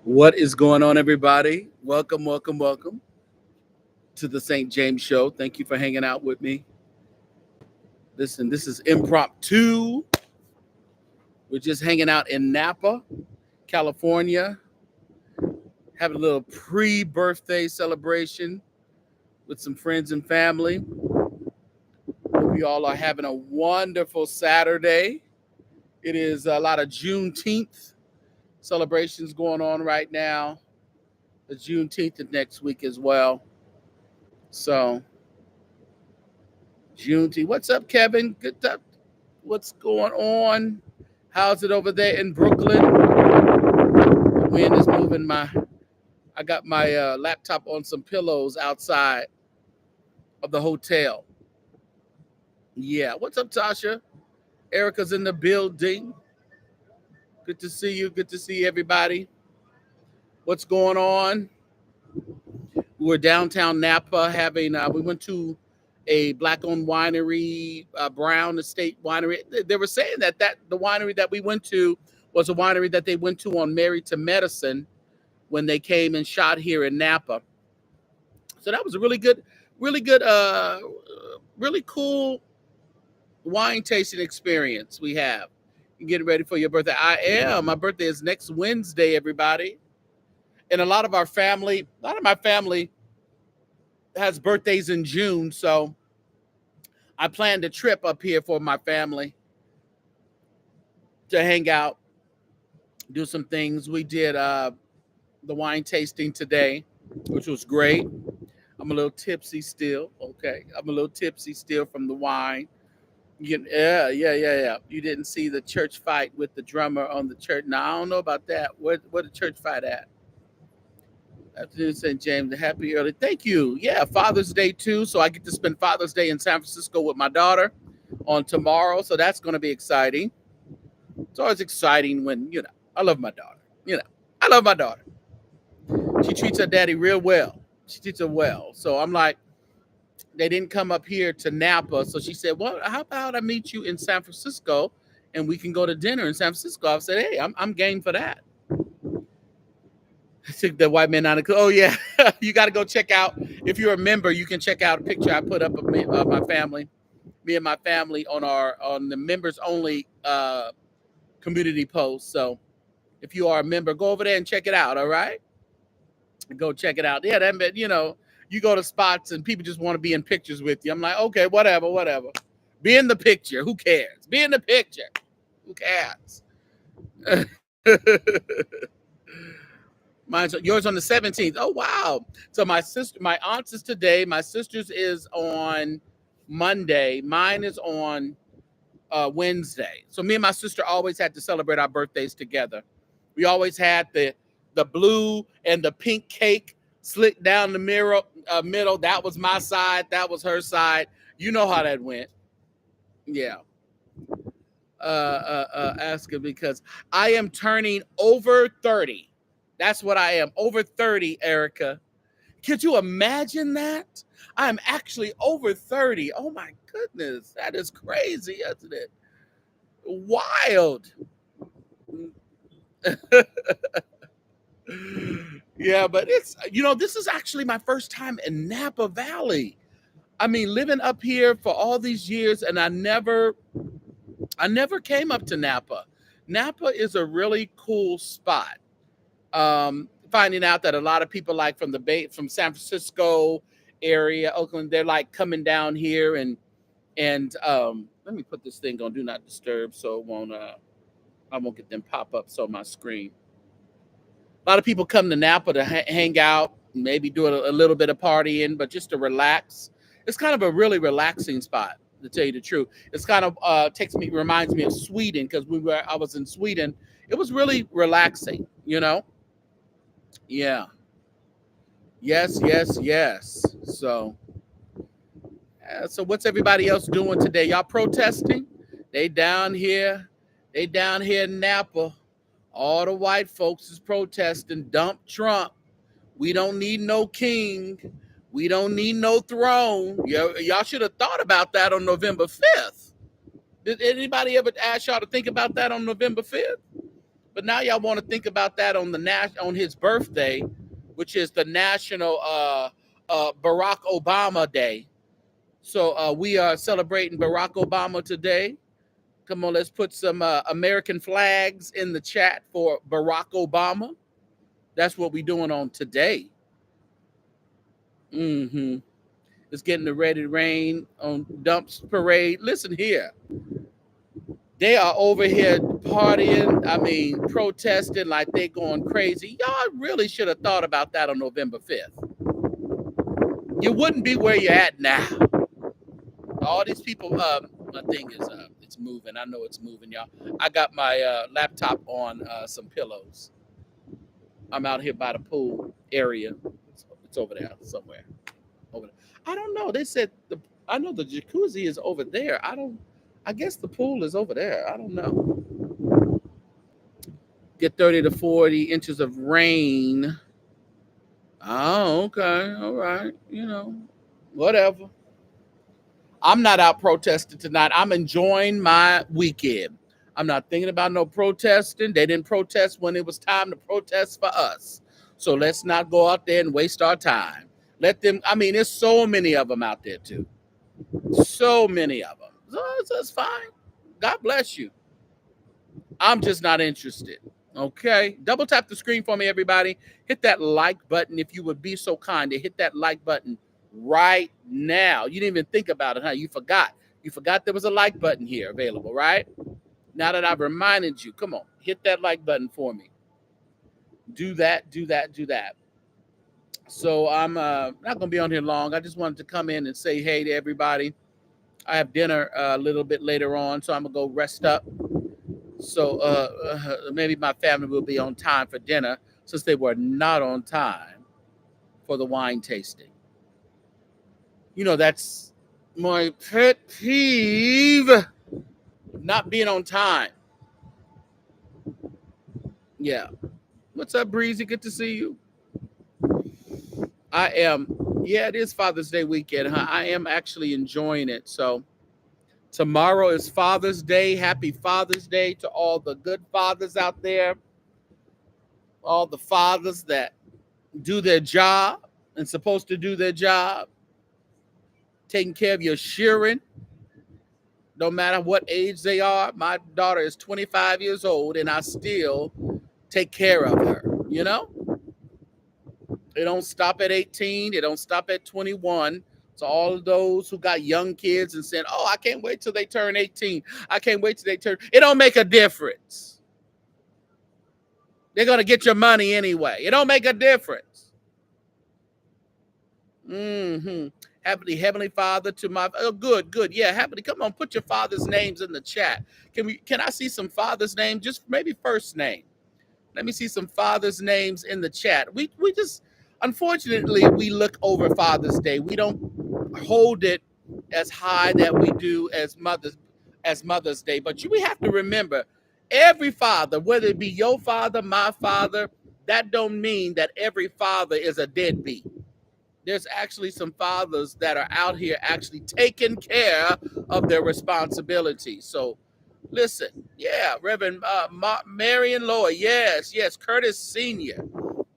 What is going on, everybody? Welcome, welcome, welcome to the St. James Show. Thank you for hanging out with me. Listen, this is impromptu. We're just hanging out in Napa, California, having a little pre-birthday celebration with some friends and family. Hope you all are having a wonderful Saturday. It is a lot of Juneteenth celebrations going on right now. The Juneteenth is next week as well. So Juneteenth. What's up, Kevin? Good stuff. What's going on? How's it over there in Brooklyn? The wind is moving my. I got my laptop on some pillows outside of the hotel. Yeah. What's up, Tasha? Erica's in the building. Good to see you. Good to see everybody. What's going on? We're downtown Napa having. We went to a black-owned winery, Brown Estate Winery. They were saying that the winery that we went to was a winery that they went to on Married to Medicine when they came and shot here in Napa. So that was a really good, really cool wine tasting experience we have. You getting ready for your birthday? I am. My birthday is next Wednesday, everybody. And a lot of my family has birthdays in June, so I planned a trip up here for my family to hang out, do some things. We did the wine tasting today, which was great. I'm a little tipsy still. Okay, I'm a little tipsy still from the wine. Yeah. You didn't see the church fight with the drummer on the church. Now I don't know about that. Where the church fight at? Afternoon, St. James. Happy early. Thank you. Yeah, Father's Day too. So I get to spend Father's Day in San Francisco with my daughter on tomorrow. So that's going to be exciting. It's always exciting when I love my daughter. I love my daughter. She treats her daddy real well. She treats her well. So I'm like, they didn't come up here to Napa. So she said, well, how about I meet you in San Francisco and we can go to dinner in San Francisco? I said, hey, I'm game for that. I took the white man out of, oh yeah, you got to go check out. If you're a member, you can check out a picture I put up of my family, me and my family on the members only community post. So if you are a member, go over there and check it out. All right. Go check it out. Yeah, that meant, you go to spots and people just want to be in pictures with you. I'm like, okay, whatever. Be in the picture. Who cares? Be in the picture. Who cares? Yours on the 17th. Oh wow. So my aunt's is today. My sister's is on Monday. Mine is on Wednesday. So me and my sister always had to celebrate our birthdays together. We always had the blue and the pink cake slicked down the middle. That was my side. That was her side. You know how that went. Yeah. Asking because I am turning over 30. That's what I am. Over 30, Erica. Could you imagine that? I'm actually over 30. Oh my goodness. That is crazy, isn't it? Wild. Yeah, but this is actually my first time in Napa Valley. I mean, living up here for all these years, and I never came up to Napa. Napa is a really cool spot. Finding out that a lot of people like from from San Francisco area, Oakland, they're like coming down here and let me put this thing on Do Not Disturb so it won't I won't get them pop-ups on my screen. A lot of people come to Napa to hang out, maybe do a little bit of partying, but just to relax. It's kind of a really relaxing spot, to tell you the truth. It's kind of reminds me of Sweden because I was in Sweden. It was really relaxing, Yeah. Yes. So what's everybody else doing today? Y'all protesting? They down here in Napa. All the white folks is protesting. Dump Trump. We don't need no king. We don't need no throne. Y'all should have thought about that on November 5th. Did anybody ever ask y'all to think about that on November 5th? But now y'all want to think about that on on his birthday, which is the National Barack Obama Day. So we are celebrating Barack Obama today. Come on, let's put some American flags in the chat for Barack Obama. That's what we're doing on today. Mm-hmm. It's getting ready to rain on Dumps Parade. Listen here. They are over here partying, I mean, protesting like they going crazy. Y'all really should have thought about that on November 5th. You wouldn't be where you're at now. All these people, my thing is, it's moving. I know it's moving, y'all. I got my laptop on some pillows. I'm out here by the pool area. It's over there somewhere. Over there. I don't know. They said I know the jacuzzi is over there. I guess the pool is over there. I don't know. Get 30 to 40 inches of rain. Oh, okay. All right. Whatever. I'm not out protesting tonight. I'm enjoying my weekend. I'm not thinking about no protesting. They didn't protest when it was time to protest for us. So let's not go out there and waste our time. Let them, I mean, there's so many of them out there too. So many of them. So it's fine. God bless you. I'm just not interested. Okay. Double tap the screen for me, everybody. Hit that like button if you would be so kind to hit that like button right now. You didn't even think about it, huh? You forgot. You forgot there was a like button here available, right? Now that I've reminded you, come on, hit that like button for me. Do that, do that, do that. So I'm not going to be on here long. I just wanted to come in and say hey to everybody. I have dinner a little bit later on, so I'm going to go rest up. So maybe my family will be on time for dinner since they were not on time for the wine tasting. That's my pet peeve, not being on time. Yeah. What's up, Breezy? Good to see you. Yeah, it is Father's Day weekend, huh? I am actually enjoying it. So tomorrow is Father's Day. Happy Father's Day to all the good fathers out there, all the fathers that do their job and supposed to do their job, taking care of your children, no matter what age they are. My daughter is 25 years old, and I still take care of her, It don't stop at 18. It don't stop at 21. So all of those who got young kids and saying, oh, I can't wait till they turn 18. I can't wait till they turn. It don't make a difference. They're going to get your money anyway. It don't make a difference. Mm-hmm. Heavenly Father to my, oh, good. Yeah, Heavenly, come on, put your father's names in the chat. Can I see some father's names? Just maybe first name. Let me see some fathers' names in the chat. We just, unfortunately, we look over Father's Day. We don't hold it as high that we do as Mother's Day. But we have to remember, every father, whether it be your father, my father, that don't mean that every father is a deadbeat. There's actually some fathers that are out here actually taking care of their responsibilities. So listen, yeah, Reverend Marion Lloyd, yes, Curtis Sr.,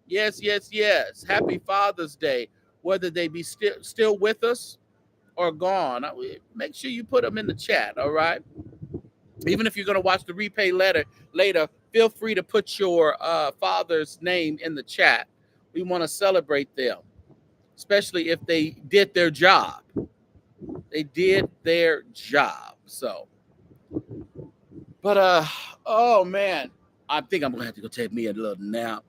yes. Happy Father's Day, whether they be still with us or gone. Make sure you put them in the chat, all right? Even if you're going to watch the replay later, feel free to put your father's name in the chat. We want to celebrate them, especially if they did their job. They did their job, so... But oh man, I think I'm gonna have to go take me a little nap.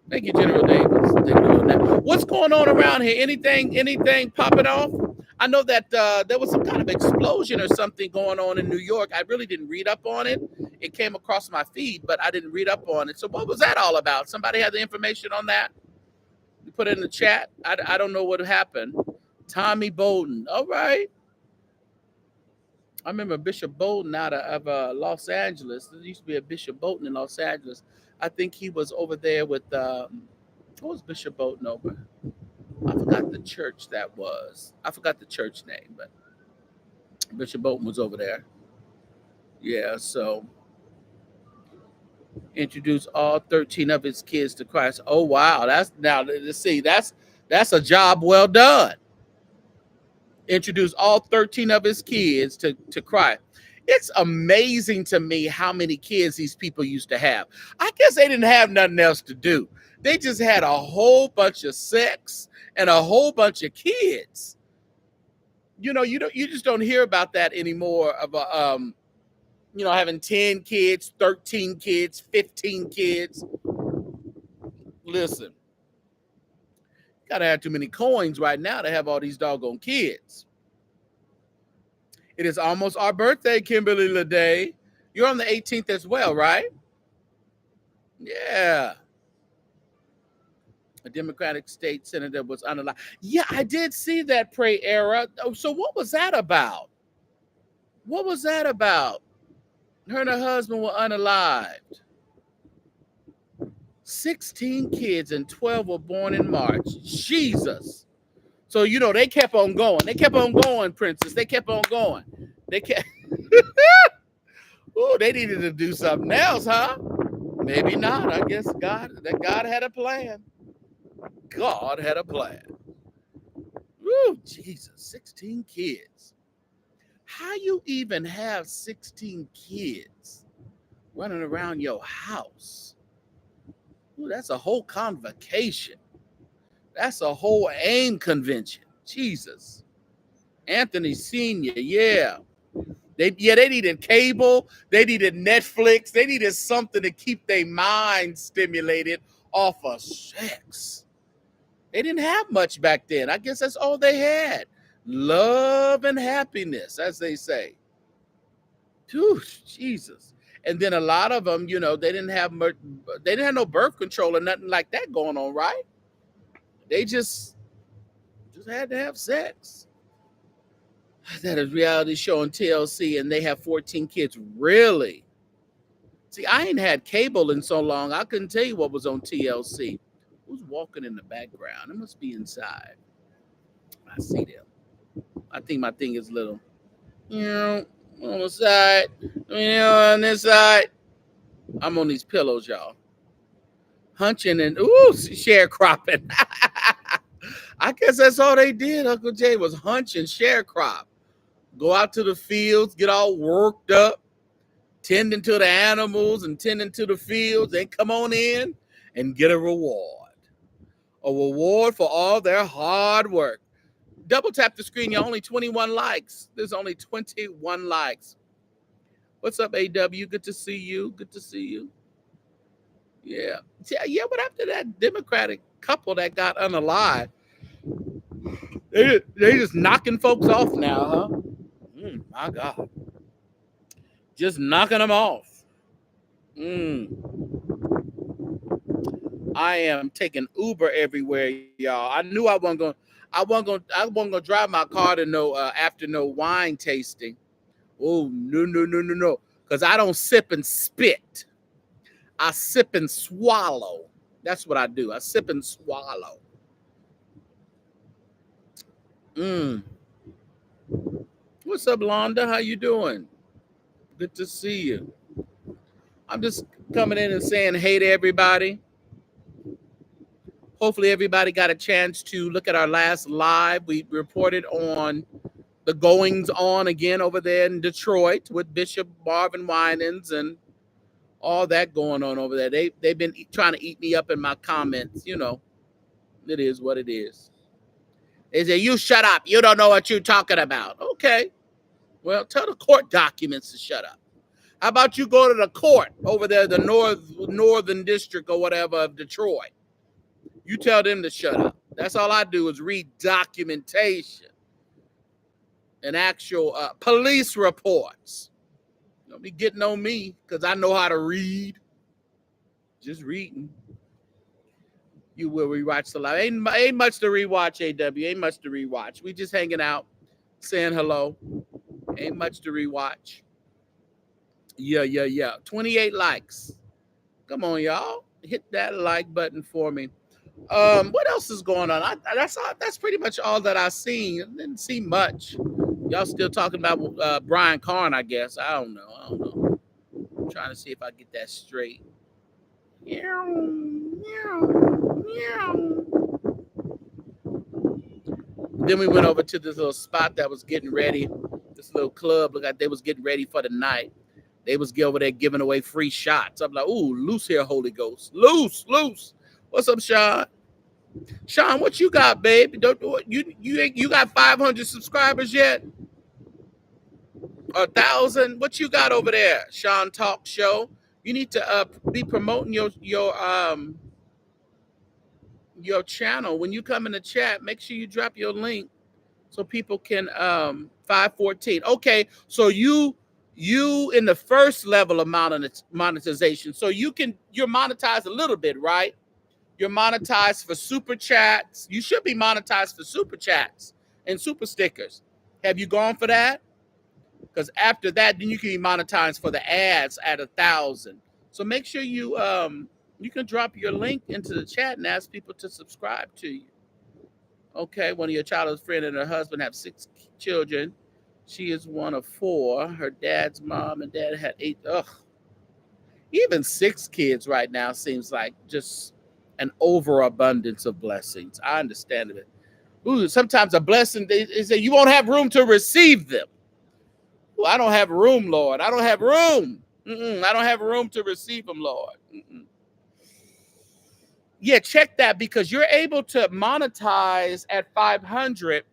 Thank you, General Davis. Take a little nap. What's going on around here? Anything popping off? I know that there was some kind of explosion or something going on in New York. I really didn't read up on it. It came across my feed, but I didn't read up on it. So what was that all about? Somebody had the information on that? You put it in the chat. I don't know what happened. Tommy Bolden. All right. I remember Bishop Bolden out of Los Angeles. There used to be a Bishop Bolden in Los Angeles. I think he was over there with, what was Bishop Bolden over? I forgot the church that was. I forgot the church name, but Bishop Bolden was over there. Yeah, so Introduce all 13 of his kids to Christ. Oh wow, that's now let's see, that's a job well done. Introduce all 13 of his kids to Christ. It's amazing to me how many kids these people used to have. I guess they didn't have nothing else to do. They just had a whole bunch of sex and a whole bunch of kids. You just don't hear about that anymore of having 10 kids, 13 kids, 15 kids. Listen, gotta have too many coins right now to have all these doggone kids. It is almost our birthday, Kimberly Leday. You're on the 18th as well, right? Yeah. A Democratic state senator was unalive. Yeah, I did see that, Pray Era. Oh, so what was that about? What was that about? Her and her husband were unalived. 16 kids and 12 were born in March. Jesus. So, they kept on going. They kept on going, Princess. They kept on going. They kept... Oh, they needed to do something else, huh? Maybe not. I guess God had a plan. God had a plan. Ooh, Jesus, 16 kids. How you even have 16 kids running around your house? Ooh, that's a whole convocation. That's a whole AIM convention. Jesus. Anthony Sr., yeah. They needed cable. They needed Netflix. They needed something to keep their mind stimulated off of sex. They didn't have much back then. I guess that's all they had. Love and happiness, as they say. Whew, Jesus. And then a lot of them, they didn't have no birth control or nothing like that going on, right? They just had to have sex. That is reality show on TLC, and they have 14 kids. Really? See, I ain't had cable in so long, I couldn't tell you what was on TLC. Who's walking in the background? It must be inside. I see them. I think my thing is little. On the side. On this side. I'm on these pillows, y'all. Hunching and, sharecropping. I guess that's all they did, Uncle Jay, was hunch and sharecrop. Go out to the fields, get all worked up, tending to the animals and tending to the fields, and come on in and get a reward. A reward for all their hard work. Double tap the screen. You're only 21 likes. There's only 21 likes. What's up, AW? Good to see you. Good to see you. Yeah. Yeah, but after that Democratic couple that got unalive, they just knocking folks off now, huh? My God. Just knocking them off. I am taking Uber everywhere, y'all. I knew I wasn't gonna drive my car to after no wine tasting. Oh, no. Because I don't sip and spit. I sip and swallow. That's what I do. I sip and swallow. What's up, Londa? How you doing? Good to see you. I'm just coming in and saying hey to everybody. Hopefully everybody got a chance to look at our last live. We reported on the goings on again over there in Detroit with Bishop Marvin Winans and all that going on over there. They've been trying to eat me up in my comments. It is what it is. They say, you shut up. You don't know what you're talking about. Okay. Well, tell the court documents to shut up. How about you go to the court over there, the northern district or whatever of Detroit? You tell them to shut up. That's all I do is read documentation and actual police reports. Don't be getting on me because I know how to read. Just reading. You will rewatch the live. Ain't much to rewatch, AW. Ain't much to rewatch. We just hanging out, saying hello. Ain't much to rewatch. Yeah. 28 likes. Come on, y'all. Hit that like button for me. What else is going on? That's pretty much all that I seen. I didn't see much. Y'all still talking about Brian Karn, I guess. I don't know. I'm trying to see if I get that straight. Then we went over to this little spot that was getting ready. This little club looked like they was getting ready for the night. They was over there giving away free shots. I'm like, ooh, loose here, Holy Ghost. Loose, loose. What's up, Sean? Sean, what you got, baby? Don't you got 500 subscribers yet? 1,000? What you got over there, Sean Talk Show? You need to be promoting your channel. When you come in the chat, make sure you drop your link so people can 514. Okay, so you in the first level of monetization, so you're monetized a little bit, right? You're monetized for super chats. You should be monetized for super chats and super stickers. Have you gone for that? Because after that, then you can be monetized for the ads at 1,000. So make sure you can drop your link into the chat and ask people to subscribe to you. Okay, one of your childhood friend and her husband have 6 children. She is one of 4. Her dad's mom and dad had 8. Ugh. Even 6 kids right now seems like just an overabundance of blessings. I understand it. Ooh, sometimes a blessing, they say you won't have room to receive them. Well, I don't have room, Lord. I don't have room. I don't have room to receive them, Lord. Yeah, check that because you're able to monetize at 500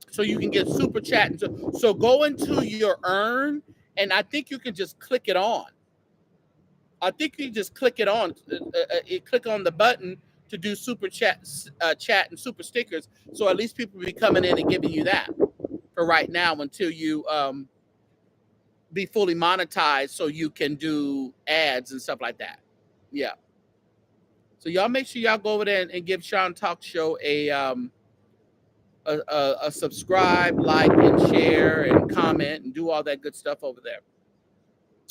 so you can get super chat. So go into your earn and I think you can just click it on. I think you just click it on. Click on the button to do super chat and super stickers. So at least people will be coming in and giving you that for right now until you be fully monetized so you can do ads and stuff like that. Yeah. So y'all make sure y'all go over there and give Sean Talk Show a subscribe, like, and share, and comment, and do all that good stuff over there.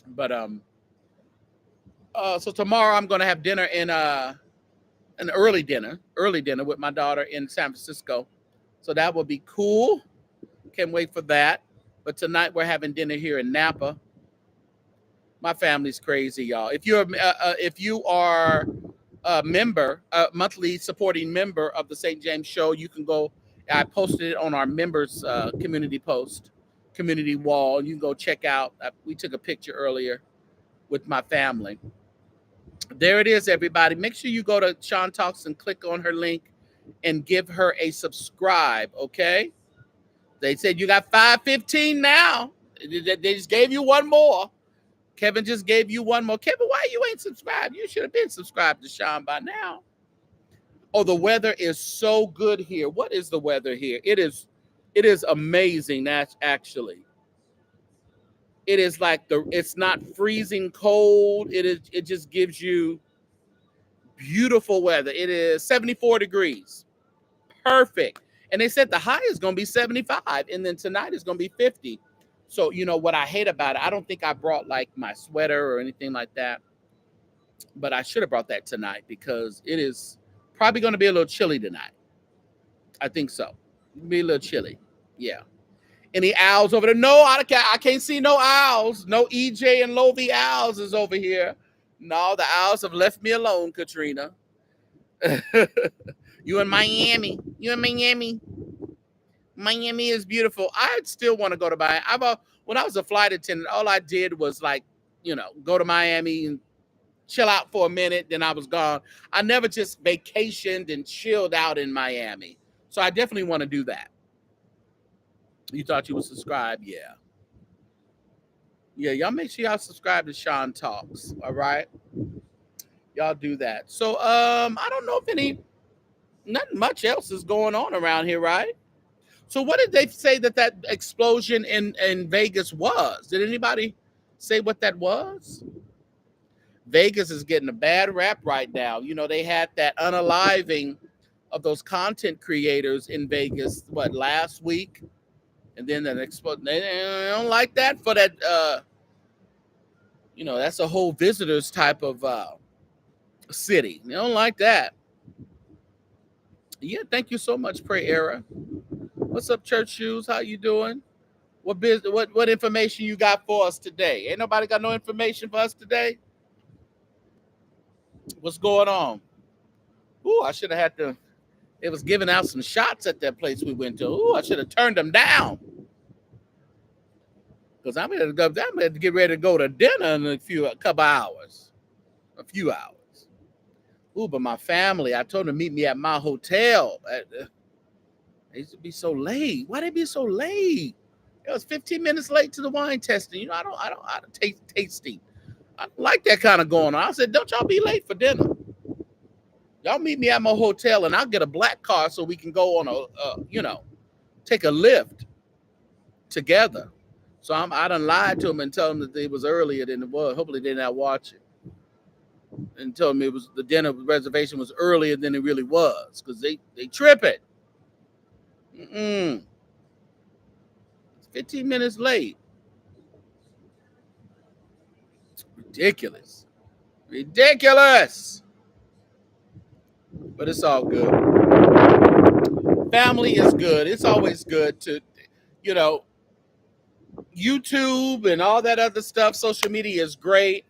But so tomorrow I'm gonna have dinner in an early dinner with my daughter in San Francisco. So that will be cool. Can't wait for that. But tonight we're having dinner here in Napa. My family's crazy, y'all. If you are a member, a monthly supporting member of the St. James Show, you can go. I posted it on our members community wall. You can go check out. We took a picture earlier with my family. There it is, everybody. Make sure you go to Sean Talks and click on her link and give her a subscribe, okay? They said you got 515 now. They just gave you one more. Kevin just gave you one more. Kevin, why you ain't subscribed? You should have been subscribed to Sean by now. Oh, the weather is so good here. What is the weather here? It is amazing. That's actually. It is like it's not freezing cold. It just gives you beautiful weather. It is 74 degrees. Perfect. And they said the high is going to be 75 and then tonight is going to be 50. So, you know what I hate about it, I don't think I brought like my sweater or anything like that. But I should have brought that tonight because it is probably going to be a little chilly tonight. I think so. It'll be a little chilly. Yeah. Any owls over there? No, I can't see no owls. No EJ and Lovie owls is over here. No, the owls have left me alone, Katrina. You in Miami. Miami is beautiful. I still want to go to Miami. When I was a flight attendant, all I did was go to Miami and chill out for a minute. Then I was gone. I never just vacationed and chilled out in Miami. So I definitely want to do that. You thought you would subscribe? Yeah. Yeah, y'all make sure y'all subscribe to Sean Talks. All right. Y'all do that. So I don't know if nothing much else is going on around here, right? So what did they say that explosion in Vegas was? Did anybody say what that was? Vegas is getting a bad rap right now. You know, they had that unaliving of those content creators in Vegas, last week? And then that explosion. They don't like that for that, that's a whole visitors type of city. They don't like that. Yeah, thank you so much, Pray Era. What's up, Church Shoes? How you doing? What information you got for us today? Ain't nobody got no information for us today? What's going on? Ooh, I should have had to. It was giving out some shots at that place we went to. Ooh, I should have turned them down. Because I'm going to get ready to go to dinner in a couple hours. A few hours. Ooh, but my family, I told them to meet me at my hotel. They used to be so late. Why they be so late? It was 15 minutes late to the wine testing. You know, I don't tasting. I don't like that kind of going on. I said, don't y'all be late for dinner. Y'all meet me at my hotel and I'll get a black car so we can go on take a lift together. So I done lied to them and tell them that it was earlier than it was. Hopefully they did not watch it. And told me it was the dinner reservation was earlier than it really was because they tripping. It's 15 minutes late. Ridiculous. But it's all good. Family is good. It's always good to, YouTube and all that other stuff. Social media is great.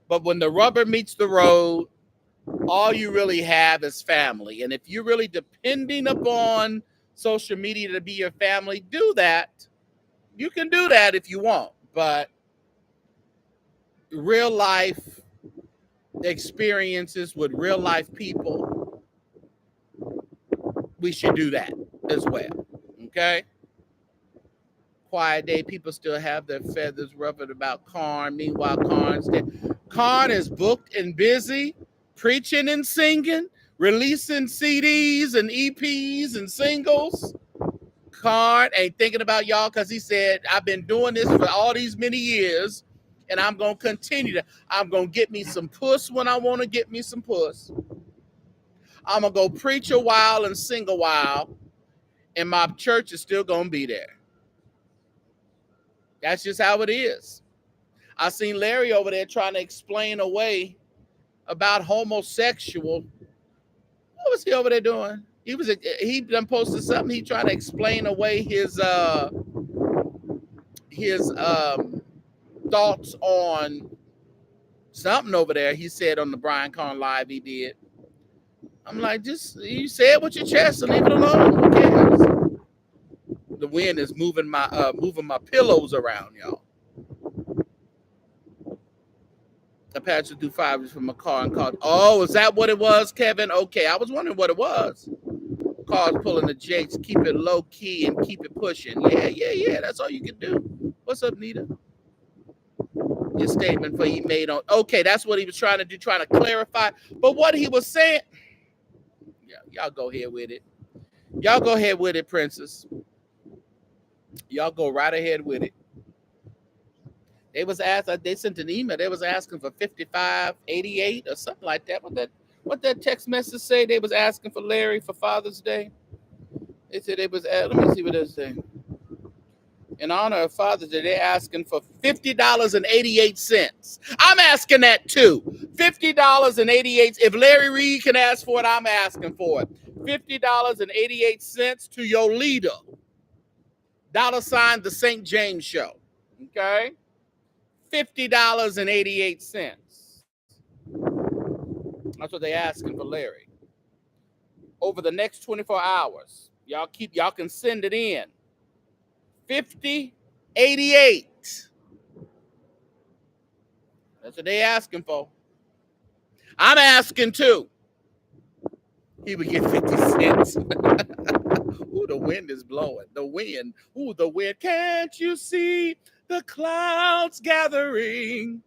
But when the rubber meets the road, all you really have is family. And if you're really depending upon social media to be your family, do that. You can do that if you want. But real life experiences with real life people, we should do that as well. Okay? Quiet day, people still have their feathers ruffled about Karn. Meanwhile, Karn is booked and busy, preaching and singing, releasing CDs and EPs and singles. Karn ain't thinking about y'all because he said, I've been doing this for all these many years, and I'm going to continue to. I'm going to get me some puss when I want to get me some puss. I'm going to go preach a while and sing a while, and my church is still going to be there. That's just how it is. I seen Larry over there trying to explain away about homosexual. What was he over there doing? He done posted something. He trying to explain away his thoughts on something over there. He said on the Brian Carn live he did. I'm like, just you say it with your chest and leave it alone. Who cares? The wind is moving my pillows around, y'all. I passed through 5 from a car and called. Oh, is that what it was, Kevin? Okay, I was wondering what it was. Cars pulling the jakes, keep it low key and keep it pushing. Yeah. That's all you can do. What's up, Nita? Your statement for he made on. Okay, that's what he was trying to do, trying to clarify. But what he was saying. Yeah, y'all go ahead with it. Y'all go ahead with it, princess. Y'all go right ahead with it. They was asked. They sent an email. They was asking for 5588 or something like that. What that text message say? They was asking for Larry for Father's Day. They said they was. Let me see what they say. In honor of Father's Day, they're asking for $50.88. I'm asking that too. $50.88. If Larry Reed can ask for it, I'm asking for it. $50.88 to your leader. $ the St. James Show. Okay? $50.88. That's what they're asking for Larry. Over the next 24 hours, y'all can send it in. $50.88. That's what they're asking for. I'm asking too. He would get 50 cents. Ooh, the wind is blowing. The wind. Ooh, the wind. Can't you see the clouds gathering?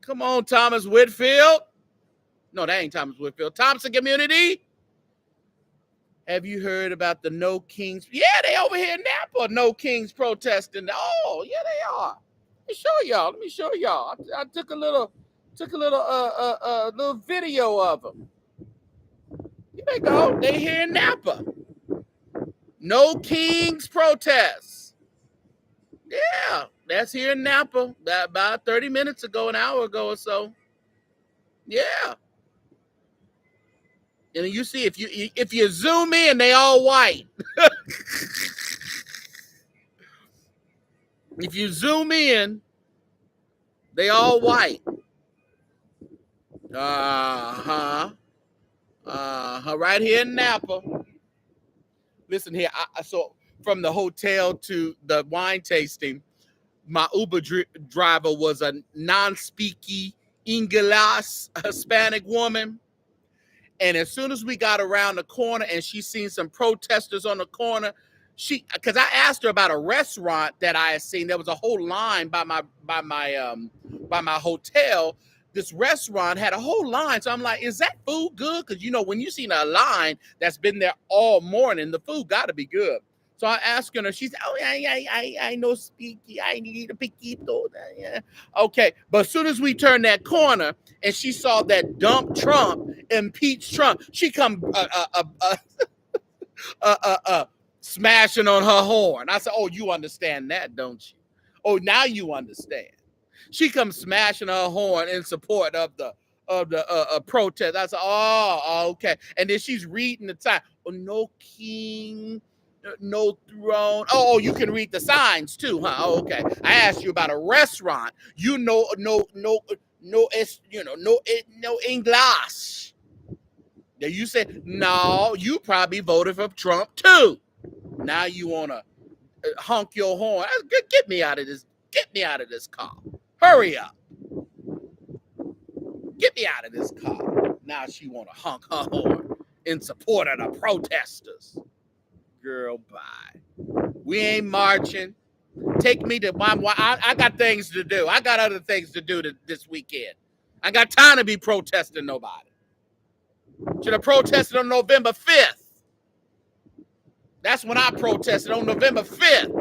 Come on, Thomas Whitfield. No, that ain't Thomas Whitfield. Thompson Community. Have you heard about the No Kings? Yeah, they over here in Napa. No Kings protesting. Oh, yeah, they are. Let me show y'all. I took a little little video of them. Here they go. They here in Napa. No Kings protests. Yeah, that's here in Napa. About 30 minutes ago, an hour ago or so. Yeah. And you see, if you zoom in, they all white. If you zoom in, they all white. Right here in Napa. Listen here. So from the hotel to the wine tasting, my Uber driver was a non-speaky English Hispanic woman. And as soon as we got around the corner and she seen some protesters on the corner, because I asked her about a restaurant that I had seen. There was a whole line by my hotel. This restaurant had a whole line. So I'm like, is that food good? Because when you seen a line that's been there all morning, the food got to be good. So I asked her, she said, "Oh, I know speaky. I need a piquito." Yeah. Okay, but as soon as we turned that corner and she saw that dump Trump, impeach Trump, she come smashing on her horn. I said, "Oh, you understand that, don't you? Oh, now you understand." She comes smashing her horn in support of the protest. I said, "Oh, okay." And then she's reading the time. Oh, no king, no throne. Oh, you can read the signs too, huh? Oh, okay. I asked you about a restaurant. No, no English. Then you said no. You probably voted for Trump too. Now you wanna honk your horn? Get me out of this. Get me out of this car. Hurry up. Get me out of this car. Now she wanna honk her horn in support of the protesters. Girl, bye. We ain't marching. Take me to I got things to do. I got other things to do this weekend. I got time to be protesting nobody. Should have protested on November 5th. That's when I protested, on November 5th.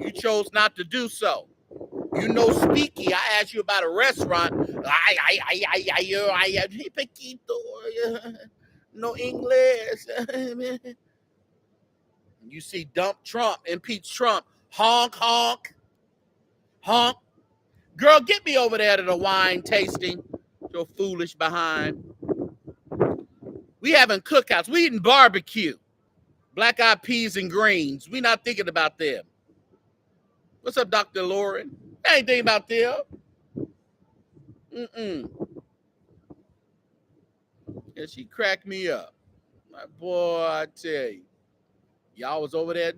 You chose not to do so. Speaky. I asked you about a restaurant. No English. You see dump Trump, impeach Trump, honk, honk, honk. Girl, get me over there to the wine tasting. Your foolish behind. We having cookouts. We eating barbecue. Black-eyed peas and greens. We not thinking about them. What's up, Dr. Lauren? I ain't thinking about them. And she cracked me up. My boy, I tell you. Y'all was over there.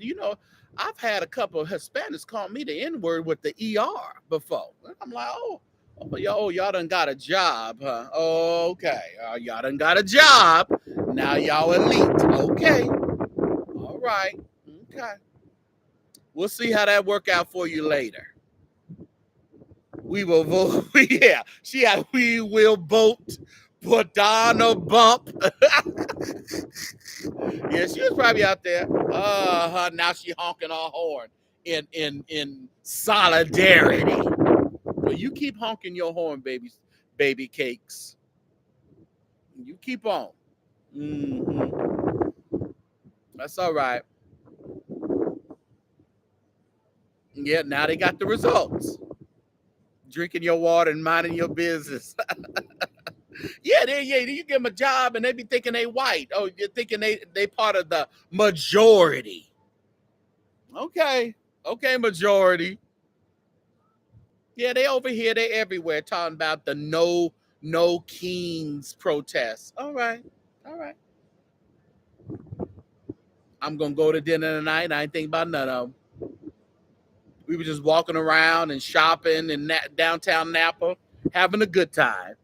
I've had a couple of Hispanics call me the N-word with the ER before. I'm like, y'all done got a job, huh? Okay. Y'all done got a job. Now y'all elite. Okay. All right. Okay. We'll see how that work out for you later. We will vote. Yeah. We will vote. Put on a bump. Yeah, she was probably out there. Now she honking her horn in solidarity. Well, you keep honking your horn, baby cakes. You keep on. That's all right. Yeah, now they got the results. Drinking your water and minding your business. Yeah, you give them a job and they be thinking they white. Oh, you're thinking they part of the majority. Okay, majority. Yeah, they over here, they everywhere talking about the no kings protest. All right. I'm gonna go to dinner tonight. I ain't think about none of them. We were just walking around and shopping in downtown Napa, having a good time.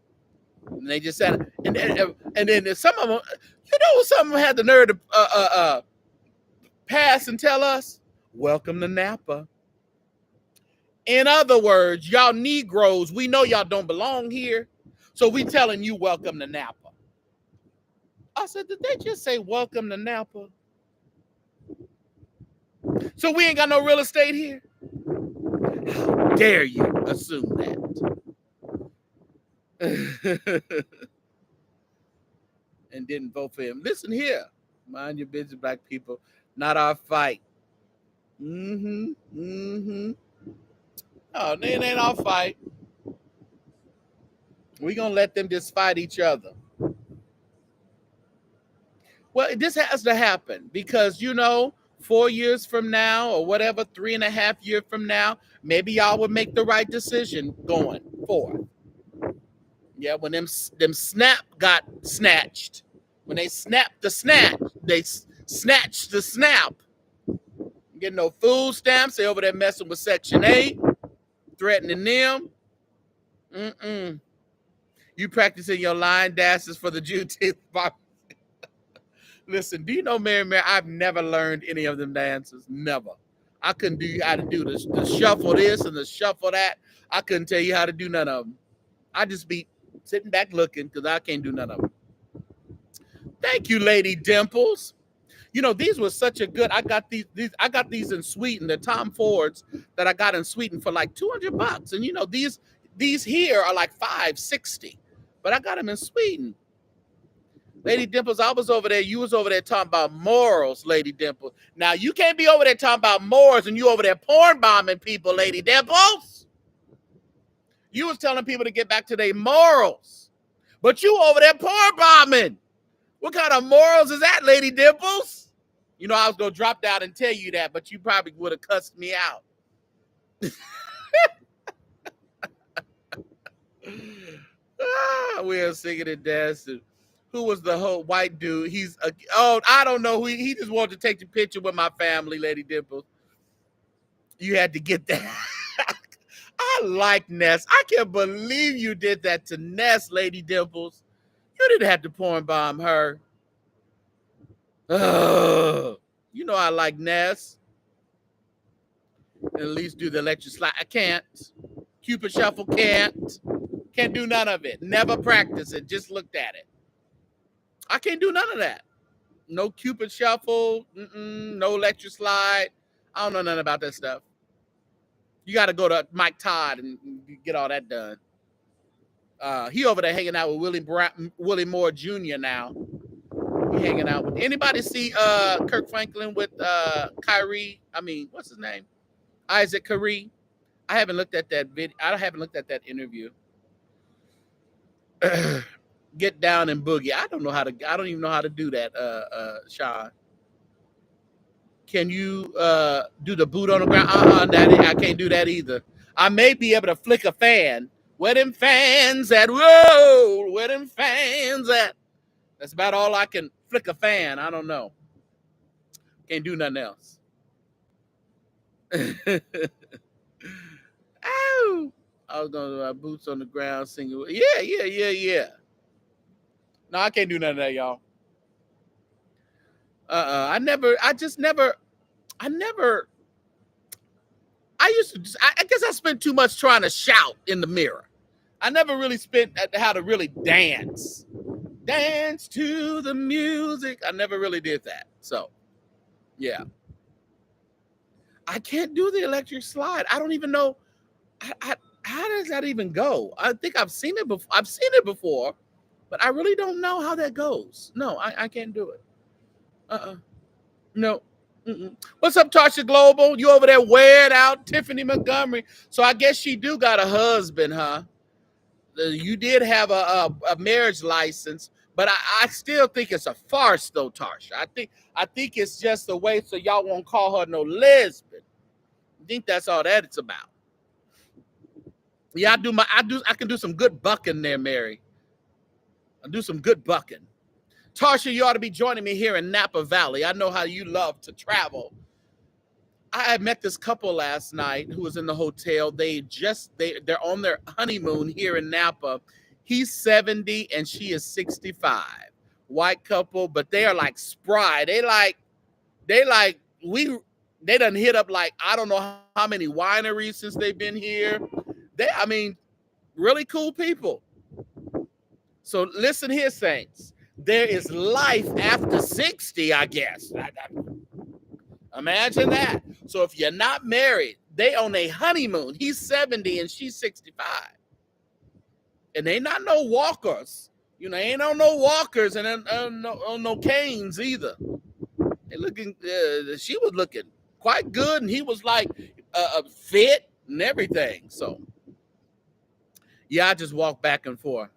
And they just said, and then some of them, some of them had the nerve to pass and tell us, "Welcome to Napa." In other words, y'all Negroes, we know y'all don't belong here, so we telling you, "Welcome to Napa." I said, did they just say welcome to Napa? So we ain't got no real estate here? How dare you assume that? And didn't vote for him. Listen here. Mind your business, black people. Not our fight. Oh, it ain't our fight. We gonna let them just fight each other. Well, this has to happen because 4 years from now or whatever, 3.5 years from now, maybe y'all would make the right decision going forward. Yeah, when them snap got snatched. When they snapped the snatch, they snatched the snap. Getting no food stamps. They over there messing with Section 8, threatening them. You practicing your line dances for the Juneteenth. Listen, do you know, Mary, I've never learned any of them dances. Never. I couldn't do how to do the shuffle this and the shuffle that. I couldn't tell you how to do none of them. I just be sitting back looking because I can't do none of them. Thank you, Lady Dimples. You know, these were such a good. I got these in Sweden. The Tom Fords that I got in Sweden for like $200. And you know, these here are like $5.60, but I got them in Sweden. Lady Dimples, I was over there. You was over there talking about morals, Lady Dimples. Now you can't be over there talking about morals and you over there porn bombing people, Lady Dimples. You was telling people to get back to their morals, but you over there porn bombing. What kind of morals is that, Lady Dimples? You know, I was going to drop down and tell you that, but you probably would have cussed me out. We're singing and dancing. Who was the whole white dude? I don't know. He just wanted to take the picture with my family, Lady Dimples. You had to get that. I like Ness. I can't believe you did that to Ness, Lady Dimples. You didn't have to porn bomb her. You know I like Ness. At least do the electric slide. I can't. Cupid shuffle can't. Can't do none of it. Never practice it. Just looked at it. I can't do none of that. No Cupid shuffle. No electric slide. I don't know nothing about that stuff. You got to go to Mike Todd and get all that done. He over there hanging out with Willie Moore Jr. now. He hanging out with anybody see Kirk Franklin with Kyrie? I mean, what's his name? Isaac Kyrie. I haven't looked at that video. I haven't looked at that interview. Get down and boogie. I don't even know how to do that, Sean. Can you do the boot on the ground? I can't do that either. I may be able to flick a fan. Where them fans at? Whoa! Where them fans at? That's about all I can flick a fan. I don't know. Can't do nothing else. Ow! I was going to boots on the ground singing. Yeah. No, I can't do none of that, y'all. I guess I spent too much trying to shout in the mirror. I never really spent how to really dance. Dance to the music. I never really did that. So, yeah. I can't do the electric slide. I don't even know. How does that even go? I think I've seen it before. But I really don't know how that goes. No, I can't do it. No. What's up, Tasha Global? You over there wearing out Tiffany Montgomery. So I guess she do got a husband, huh? You did have a marriage license, but I still think it's a farce, though, Tasha. I think it's just a way so y'all won't call her no lesbian. I think that's all that it's about. Yeah, I can do some good bucking there, Mary. I'll do some good bucking. Tasha, you ought to be joining me here in Napa Valley. I know how you love to travel. I met this couple last night who was in the hotel. They're on their honeymoon here in Napa. He's 70 and she is 65. White couple, but they are like spry. They done hit up like I don't know how many wineries since they've been here. Really cool people. So listen here, Saints. There is life after 60, I guess. Imagine that. So if you're not married, they on a honeymoon. He's 70 and she's 65. And they not no walkers. You know, ain't on no walkers and no canes either. They looking. She was looking quite good, and he was like fit and everything. So yeah, I just walk back and forth.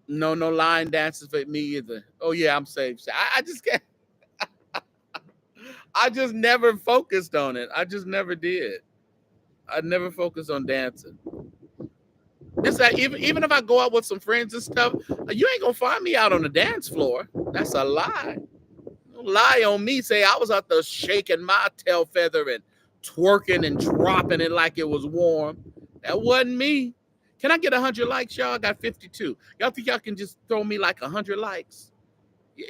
No line dances for me either. Oh yeah, I'm safe. I just can't. I just never focused on it. I just never did. I never focused on dancing. It's like even if I go out with some friends and stuff, you ain't gonna find me out on the dance floor. That's a lie. Don't lie on me. Say I was out there shaking my tail feather and twerking and dropping it like it was warm. That wasn't me. Can I get 100 likes, y'all? I got 52. Y'all think y'all can just throw me like 100 likes?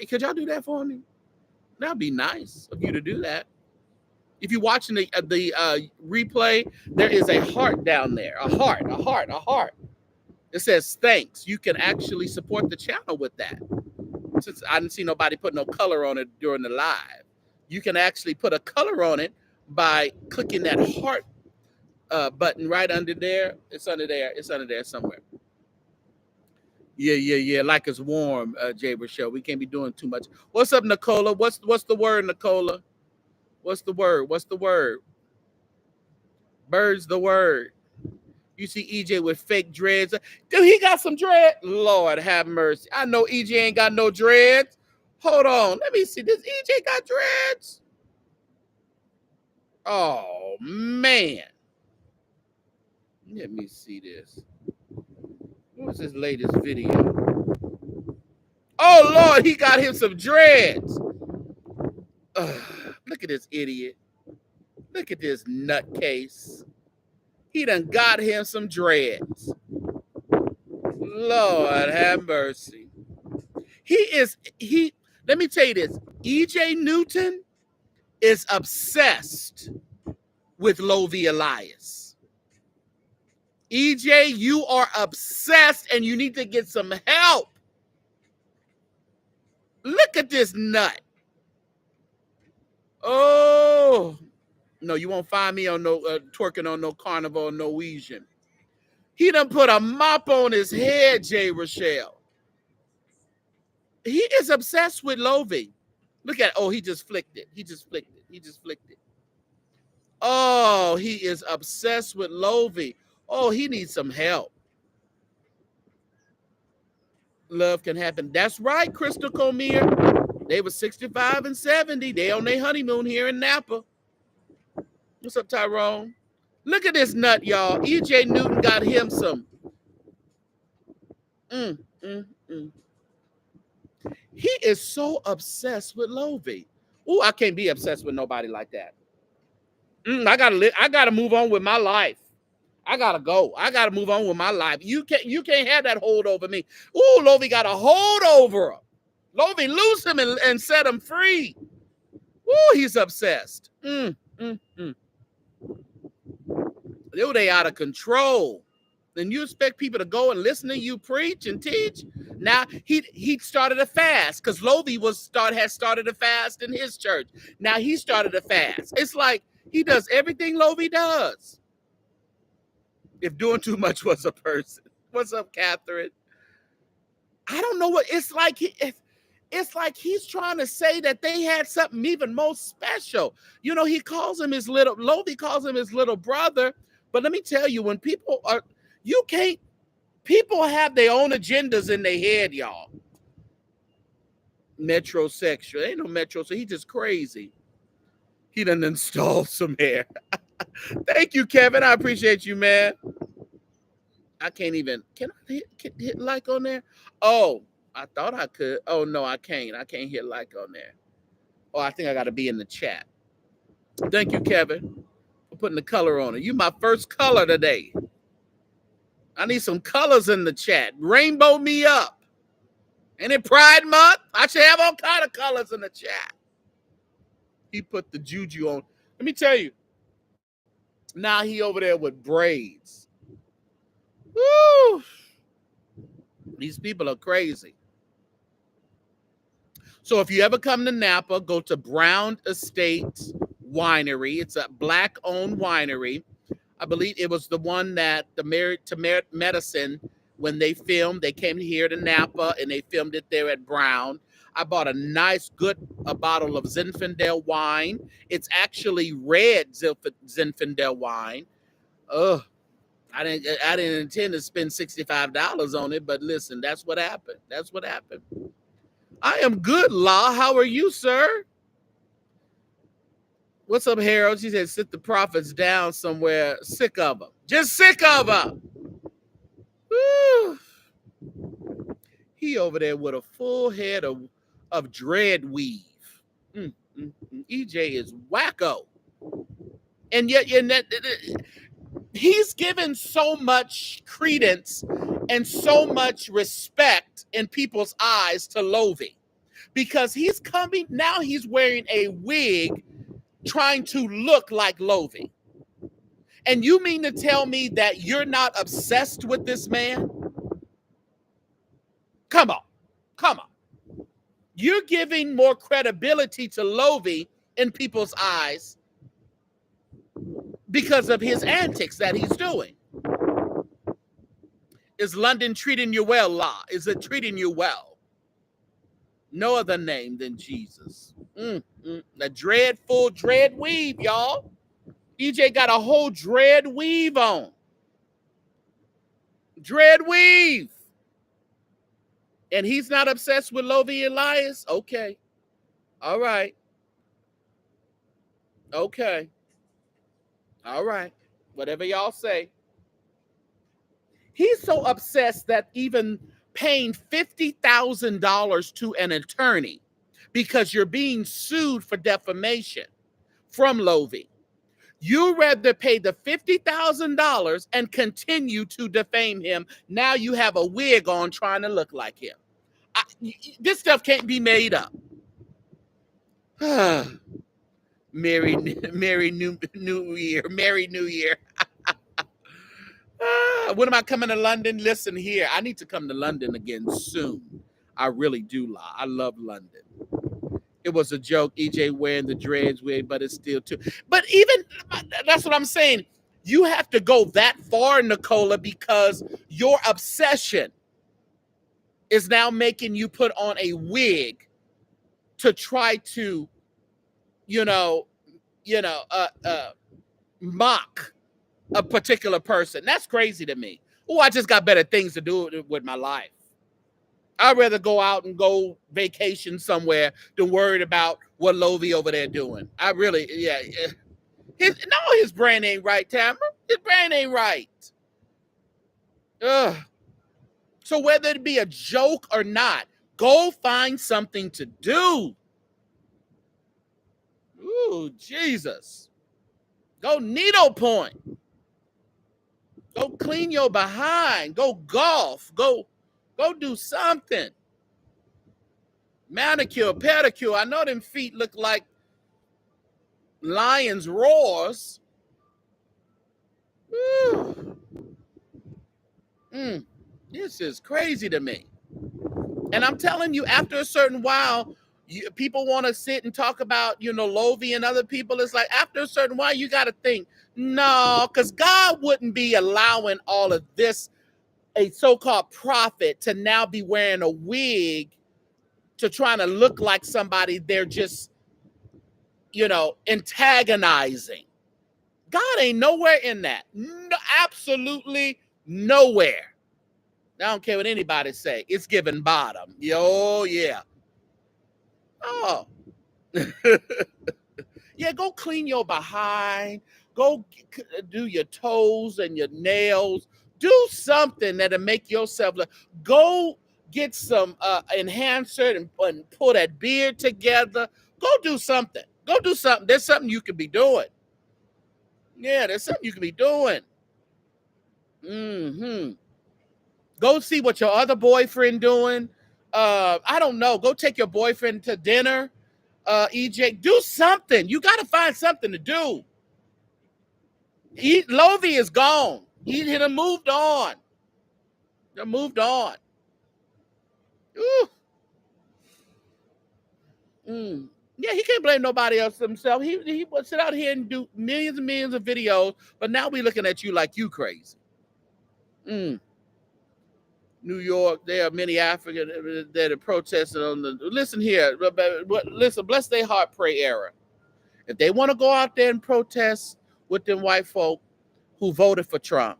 Could y'all do that for me? That'd be nice of you to do that. If you're watching the replay, there is a heart down there. A heart, a heart, a heart. It says thanks. You can actually support the channel with that. Since I didn't see nobody put no color on it during the live, you can actually put a color on it by clicking that heart button right under there. It's under there. It's under there somewhere. Yeah. Like it's warm, Jay Rochelle. We can't be doing too much. What's up, Nicola? What's the word, Nicola? What's the word? What's the word? Bird's the word. You see EJ with fake dreads. Dude, he got some dread. Lord have mercy. I know EJ ain't got no dreads. Hold on. Let me see. Does EJ got dreads? Oh, man. Let me see this. What's his latest video? Oh, Lord, he got him some dreads. Look at this idiot. Look at this nutcase. He done got him some dreads. Lord have mercy. Let me tell you this. EJ Newton is obsessed with Lovie Elias. EJ, you are obsessed and you need to get some help. Look at this nut. Oh, no, you won't find me on no twerking on no Carnival Norwegian. He done put a mop on his head, Jay Rochelle. He is obsessed with Lovie. Look at, oh, he just flicked it. He just flicked it. Oh, he is obsessed with Lovie. Oh, he needs some help. Love can happen. That's right, Crystal Comier. They were 65 and 70. They on their honeymoon here in Napa. What's up, Tyrone? Look at this nut, y'all. EJ Newton got him some. He is so obsessed with Lovie. Ooh, I can't be obsessed with nobody like that. I gotta move on with my life. I gotta go. I gotta move on with my life. You can't have that hold over me. Ooh, Lovie got a hold over him. Lovie, loose him and set him free. Ooh, he's obsessed. They out of control. Then you expect people to go and listen to you preach and teach? Now he started a fast because Lovie had started a fast in his church. Now he started a fast. It's like he does everything Lovie does. If doing too much was a person. What's up, Catherine? I don't know what it's like. It's like he's trying to say that they had something even more special. You know, Lovie calls him his little brother. But let me tell you, when people have their own agendas in their head, y'all. Metrosexual. Ain't no metro, so he just crazy. He done installed some hair. Thank you, Kevin. I appreciate you, man. I can't even. Can I hit like on there? Oh, I thought I could. Oh, no, I can't. I can't hit like on there. Oh, I think I got to be in the chat. Thank you, Kevin, for putting the color on it. You my first color today. I need some colors in the chat. Rainbow me up. And in Pride Month, I should have all kind of colors in the chat. He put the juju on. Let me tell you. Now he over there with braids. Woo! These people are crazy. So if you ever come to Napa, go to Brown Estates Winery. It's a Black-owned winery. I believe it was the one that the Married to Medicine, when they filmed, they came here to Napa and they filmed it there at Brown. I bought a nice, a bottle of Zinfandel wine. It's actually red Zinfandel wine. Ugh. I didn't intend to spend $65 on it, but listen, that's what happened. That's what happened. I am good, La. How are you, sir? What's up, Harold? She said, sit the prophets down somewhere. Sick of them. Just sick of them. Whew. He over there with a full head of dread weave. EJ is wacko. And yet, he's given so much credence and so much respect in people's eyes to Lovie, because he's coming now, he's wearing a wig trying to look like Lovie. And you mean to tell me that you're not obsessed with this man? Come on. You're giving more credibility to Lovie in people's eyes because of his antics that he's doing. Is London treating you well, La? Is it treating you well? No other name than Jesus. The full dread weave, y'all. EJ got a whole dread weave on. Dread weave. And he's not obsessed with Lovie Elias? Okay. All right. Okay. All right. Whatever y'all say. He's so obsessed that even paying $50,000 to an attorney because you're being sued for defamation from Lovie. You rather pay the $50,000 and continue to defame him. Now you have a wig on trying to look like him. This stuff can't be made up. Merry New Year. Merry New Year. When am I coming to London? Listen here, I need to come to London again soon. I really do. I love London. It was a joke, EJ wearing the dreads wig, but it's still too. But even that's what I'm saying. You have to go that far, Nicola, because your obsession is now making you put on a wig to try to, mock a particular person. That's crazy to me. Oh, I just got better things to do with my life. I'd rather go out and go vacation somewhere than worried about what Lovie over there doing. I really, yeah. His brain ain't right, Tamara. His brain ain't right. Ugh. So whether it be a joke or not, go find something to do. Ooh, Jesus. Go needlepoint. Go clean your behind. Go golf. Go do something. Manicure, pedicure. I know them feet look like lions' roars. This is crazy to me. And I'm telling you, after a certain while, people want to sit and talk about, Lovie and other people. It's like after a certain while, you got to think, no, because God wouldn't be allowing all of this, a so-called prophet, to now be wearing a wig to trying to look like somebody they're just, antagonizing. God ain't nowhere in that. No, absolutely nowhere. I don't care what anybody say. It's giving bottom. Oh, yeah. Oh. Yeah, go clean your behind. Go do your toes and your nails. Do something that'll make yourself look. Go get some enhancer and pull that beard together. Go do something. Go do something. There's something you could be doing. Yeah, there's something you could be doing. Go see what your other boyfriend doing. I don't know. Go take your boyfriend to dinner. EJ, do something. You got to find something to do. Lovie is gone. He done moved on. They moved on. Ooh. Yeah, he can't blame nobody else himself. He would sit out here and do millions and millions of videos, but now we looking at you like you crazy. New York, there are many Africans that are protesting on the. Listen here, listen, bless their heart, pray era. If they want to go out there and protest with them white folk who voted for Trump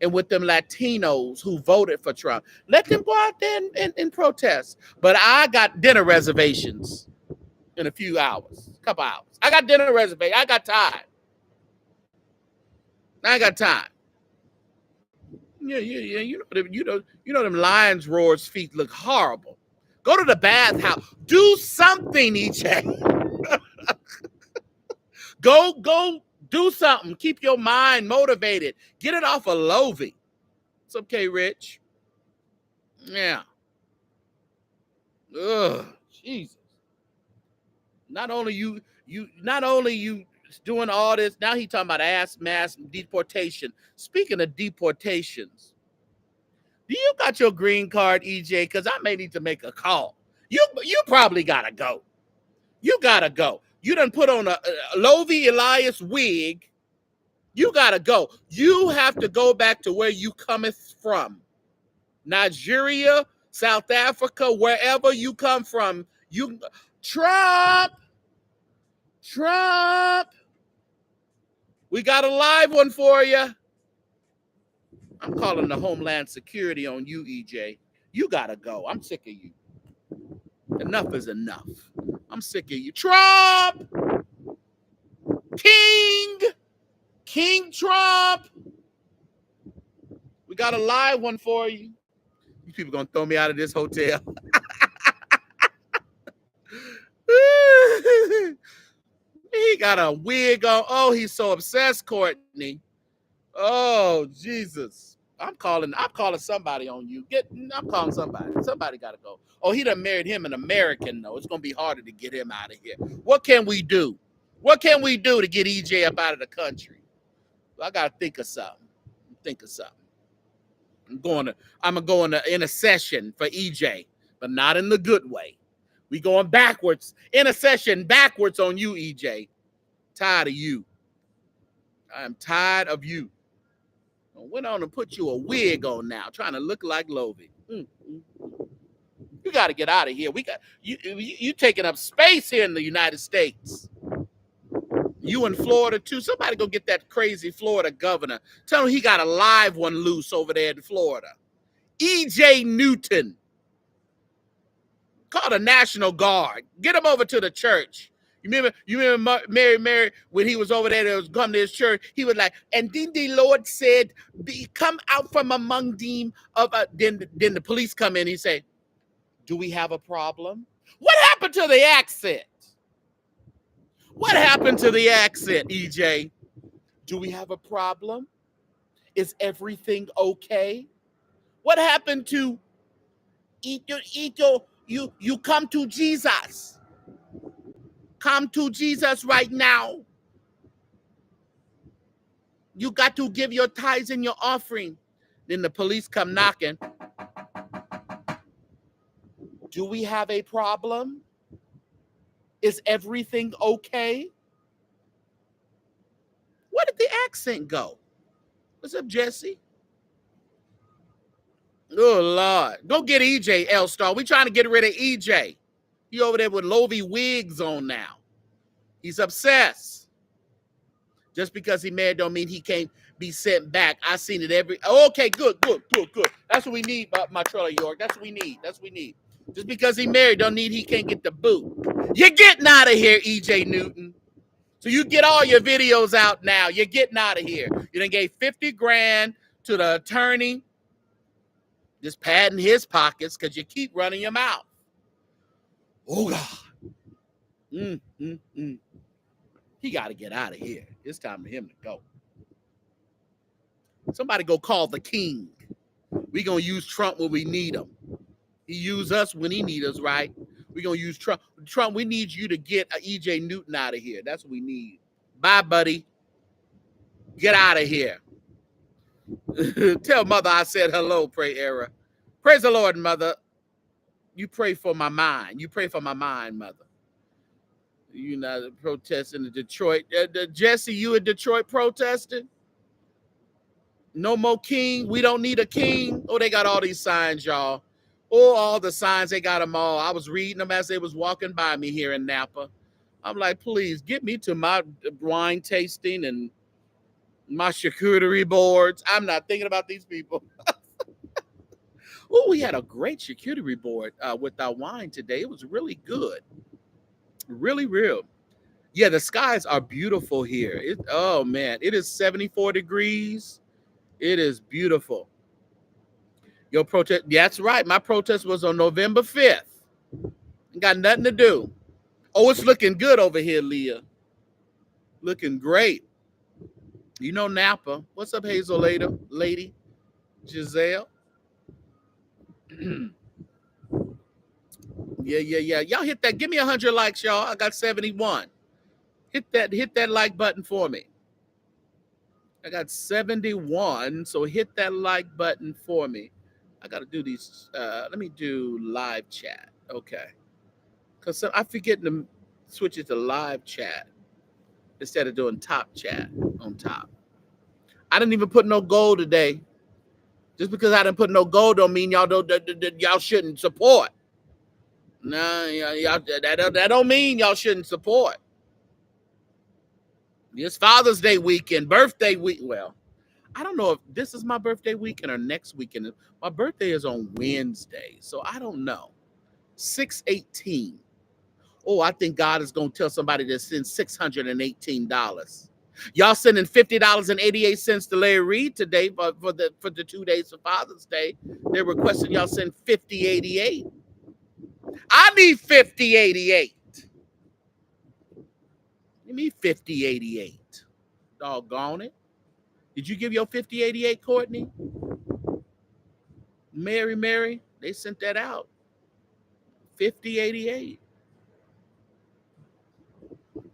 and with them Latinos who voted for Trump, let them go out there and protest. But I got dinner reservations in a few hours, a couple hours. I got dinner reservations. I got time. Yeah. You know them lions roars feet look horrible. Go to the bathhouse. Do something, EJ. Go do something. Keep your mind motivated. Get it off of Lovey. It's okay, Rich. Yeah. Ugh, Jesus. Not only you doing all this, now he talking about mass deportation. Speaking of deportations, do you got your green card, EJ? Because I may need to make a call. You probably gotta go. You gotta go. You done put on a Lovey Elias wig. You gotta go. You have to go back to where you cometh from. Nigeria, South Africa, wherever you come from. You Trump. We got a live one for you. I'm calling the Homeland Security on you, EJ. You gotta go. I'm sick of you. Enough is enough. I'm sick of you. Trump! King Trump! We got a live one for you. You people gonna throw me out of this hotel. He got a wig on. Oh, he's so obsessed, Courtney. Oh, Jesus. I'm calling somebody on you. I'm calling somebody. Somebody got to go. Oh, he done married him an American, though. It's going to be harder to get him out of here. What can we do? What can we do to get EJ up out of the country? I got to think of something. I'm going to go in a session for EJ, but not in the good way. We going backwards. In a session backwards on you, EJ. Tired of you. I am tired of you. I went on and put you a wig on now, trying to look like Lovey. You got to get out of here. We got you taking up space here in the United States. You in Florida too. Somebody go get that crazy Florida governor. Tell him he got a live one loose over there in Florida. EJ Newton. Call the National Guard. Get him over to the church. You remember Mary, when he was over there, that was coming to his church, he was like, and then the Lord said, come out from among them. Then the police come in, he said, do we have a problem? What happened to the accent? What happened to the accent, EJ? Do we have a problem? Is everything okay? What happened to you come to Jesus? Come to Jesus right now. You got to give your tithes and your offering. Then the police come knocking. Do we have a problem? Is everything okay? Where did the accent go? What's up, Jesse? Oh, Lord. Go get EJ, L-Star. We trying to get rid of EJ. He over there with Lovey wigs on now. He's obsessed. Just because he married don't mean he can't be sent back. I seen it okay, good. That's what we need, my Trailer York. That's what we need. Just because he married don't mean he can't get the boot. You're getting out of here, EJ Newton. So you get all your videos out now. You're getting out of here. You done gave 50 grand to the attorney. Just padding his pockets because you keep running your mouth. Oh, God. He got to get out of here. It's time for him to go. Somebody go call the king. We going to use Trump when we need him. He use us when he need us, right? We going to use Trump. Trump, we need you to get EJ Newton out of here. That's what we need. Bye, buddy. Get out of here. Tell mother I said hello, pray era. Praise the Lord, mother. You pray for my mind. You pray for my mind, mother. You know, protesting in Detroit. Jesse, you in Detroit protesting? No more king. We don't need a king. Oh, they got all these signs, y'all. Oh, all the signs. They got them all. I was reading them as they was walking by me here in Napa. I'm like, please get me to my wine tasting and my charcuterie boards. I'm not thinking about these people. Oh, we had a great charcuterie board with our wine today. It was really good. Really real. Yeah, the skies are beautiful here. Oh, man. It is 74 degrees. It is beautiful. Your protest, that's right. My protest was on November 5th. Ain't got nothing to do. Oh, it's looking good over here, Leah. Looking great. You know Napa. What's up, Hazel lady? Giselle? Yeah. Y'all hit that. Give me 100 likes, y'all. I got 71. Hit that like button for me. I got 71, so hit that like button for me. I got to do these. Let me do live chat. Okay. Because I forget to switch it to live chat instead of doing top chat on top. I didn't even put no goal today. Just because I didn't put no goal don't mean y'all shouldn't support. No, y'all that don't mean y'all shouldn't support. It's Father's Day weekend, birthday week. Well, I don't know if this is my birthday weekend or next weekend. My birthday is on Wednesday, so I don't know. 6/18. Oh, I think God is going to tell somebody to send $618. Y'all sending $50.88 to Larry Reed today for the 2 days of Father's Day. They're requesting y'all send $50.88. I need $50.88. Give me $50.88. Doggone it. Did you give your $50.88, Courtney? Mary, they sent that out. $50.88.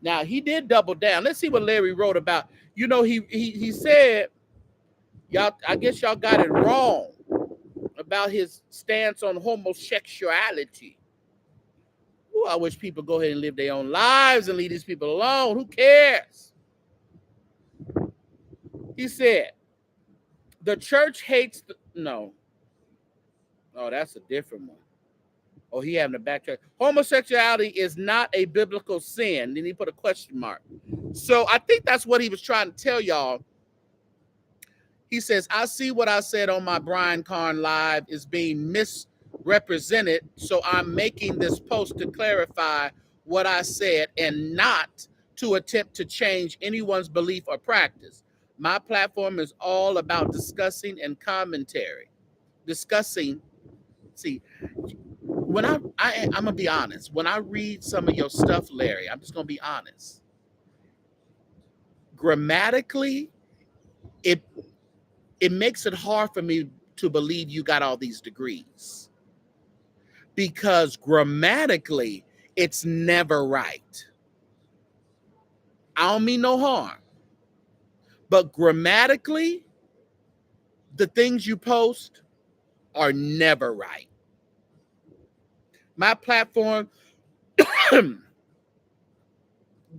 Now he did double down. Let's see what Larry wrote about. You know, he said, y'all, I guess y'all got it wrong about his stance on homosexuality. Ooh, I wish people go ahead and live their own lives and leave these people alone. Who cares? He said, the church hates no. Oh, that's a different one. Oh, he having a backtrack. Homosexuality is not a biblical sin. Then he put a question mark. So I think that's what he was trying to tell y'all. He says, I see what I said on my Brian Carn Live is being misrepresented. So I'm making this post to clarify what I said and not to attempt to change anyone's belief or practice. My platform is all about discussing and commentary. See, when I'm gonna be honest. When I read some of your stuff, Larry, I'm just gonna be honest. Grammatically, it makes it hard for me to believe you got all these degrees. Because grammatically, it's never right. I don't mean no harm. But grammatically, the things you post are never right. My platform,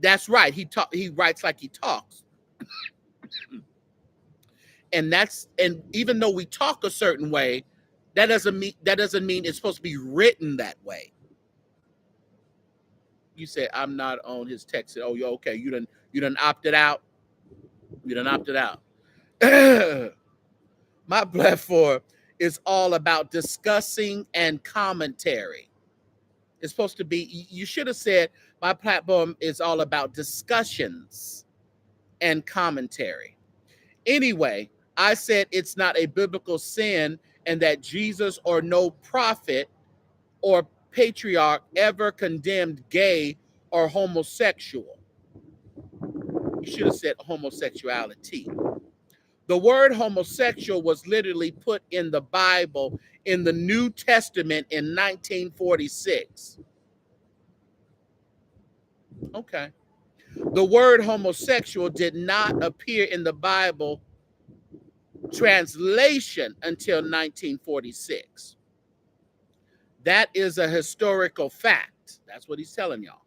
that's right. He writes like he talks. And even though we talk a certain way, that doesn't mean it's supposed to be written that way. You say I'm not on his text. Oh, you're okay. You done opted out. You done opted out. My platform is all about discussing and commentary. It's supposed to be, you should have said my platform is all about discussions and commentary. Anyway, I said it's not a biblical sin and that Jesus or no prophet or patriarch ever condemned gay or homosexual. You should have said homosexuality. The word homosexual was literally put in the Bible in the New Testament in 1946. Okay. The word homosexual did not appear in the Bible translation until 1946. That is a historical fact. That's what he's telling y'all.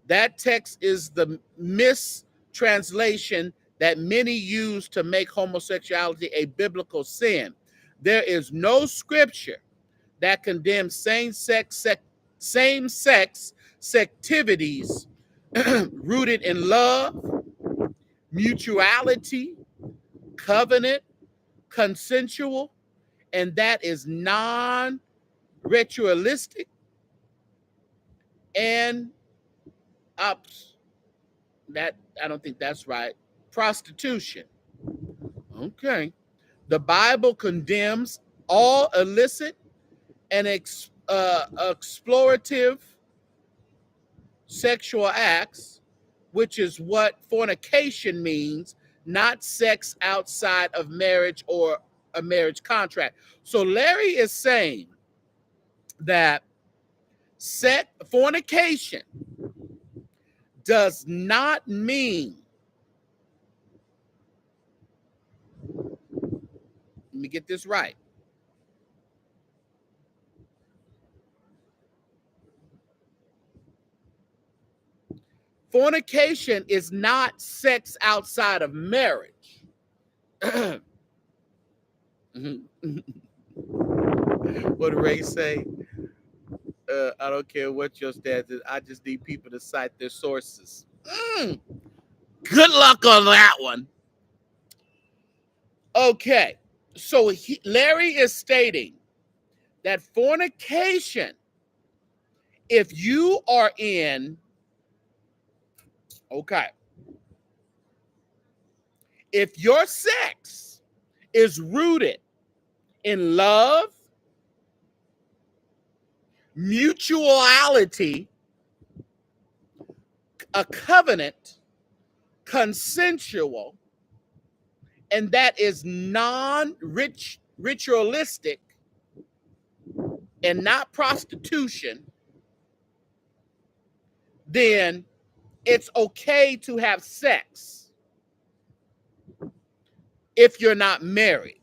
That text is the mistranslation that many use to make homosexuality a biblical sin. There is no scripture that condemns same-sex activities rooted in love, mutuality, covenant, consensual, and that is non-ritualistic and that I don't think that's right. Prostitution. Okay. The Bible condemns all illicit and explorative sexual acts, which is what fornication means, not sex outside of marriage or a marriage contract. So Larry is saying that fornication does not mean, let me get this right. Fornication is not sex outside of marriage. What did Ray say? I don't care what your stance is. I just need people to cite their sources. Good luck on that one. Okay. So Larry is stating that fornication, if you are in, okay, if your sex is rooted in love, mutuality, a covenant, consensual, and that is ritualistic and not prostitution, then it's okay to have sex if you're not married.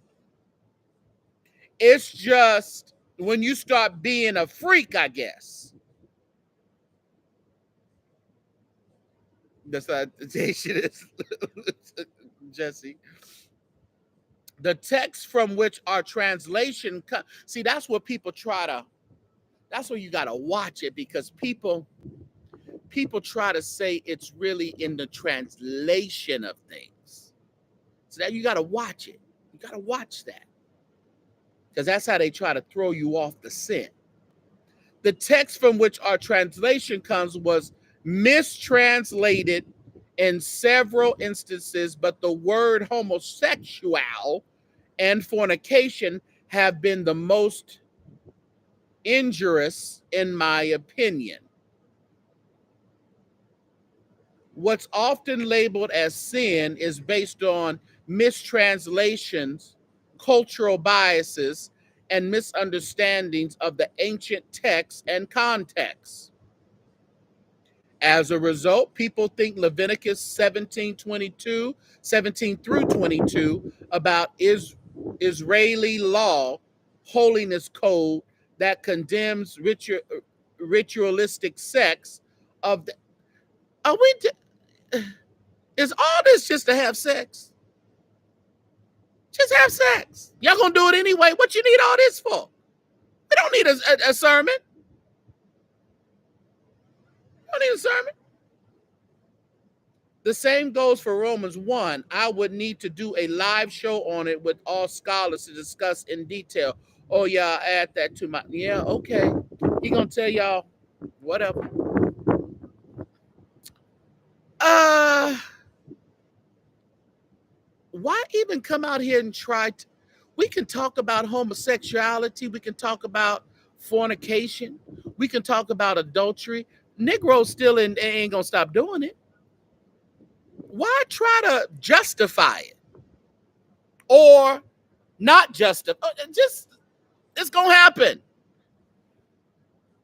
It's just when you start being a freak, I guess. The citation is Jesse. The text from which our translation see, that's what people that's where you got to watch it, because people try to say it's really in the translation of things. So that you got to watch it. You got to watch that, because that's how they try to throw you off the scent. The text from which our translation comes was mistranslated in several instances, but the word homosexual and fornication have been the most injurious, in my opinion. What's often labeled as sin is based on mistranslations, cultural biases, and misunderstandings of the ancient text and context. As a result, people think Leviticus 17 through 22 about Israeli law, holiness code that condemns ritualistic sex of the, are we is all this just to have sex? Just have sex. Y'all gonna do it anyway. What you need all this for? We don't need a sermon. We don't need a sermon. The same goes for Romans 1. I would need to do a live show on it with all scholars to discuss in detail. Oh, yeah, I'll add that to my, yeah, okay. He gonna tell y'all whatever. Why even come out here and try to, we can talk about homosexuality, we can talk about fornication, we can talk about adultery. Negroes still ain't gonna stop doing it. Why try to justify it or not justify? Just, it's gonna happen.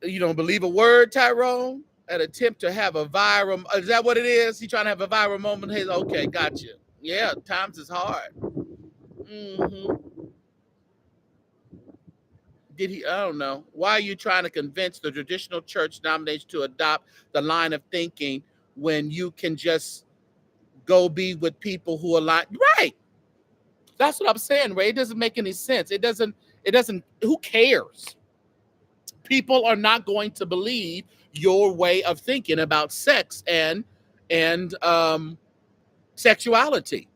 You don't believe a word, Tyrone? An attempt to have a viral, is that what it is? He trying to have a viral moment? Hey, okay, gotcha. Yeah, times is hard. Did he? I don't know. Why are you trying to convince the traditional church denomination to adopt the line of thinking when you can just go be with people who align? Right. That's what I'm saying, Ray. It doesn't make any sense. It doesn't, who cares? People are not going to believe your way of thinking about sex and sexuality.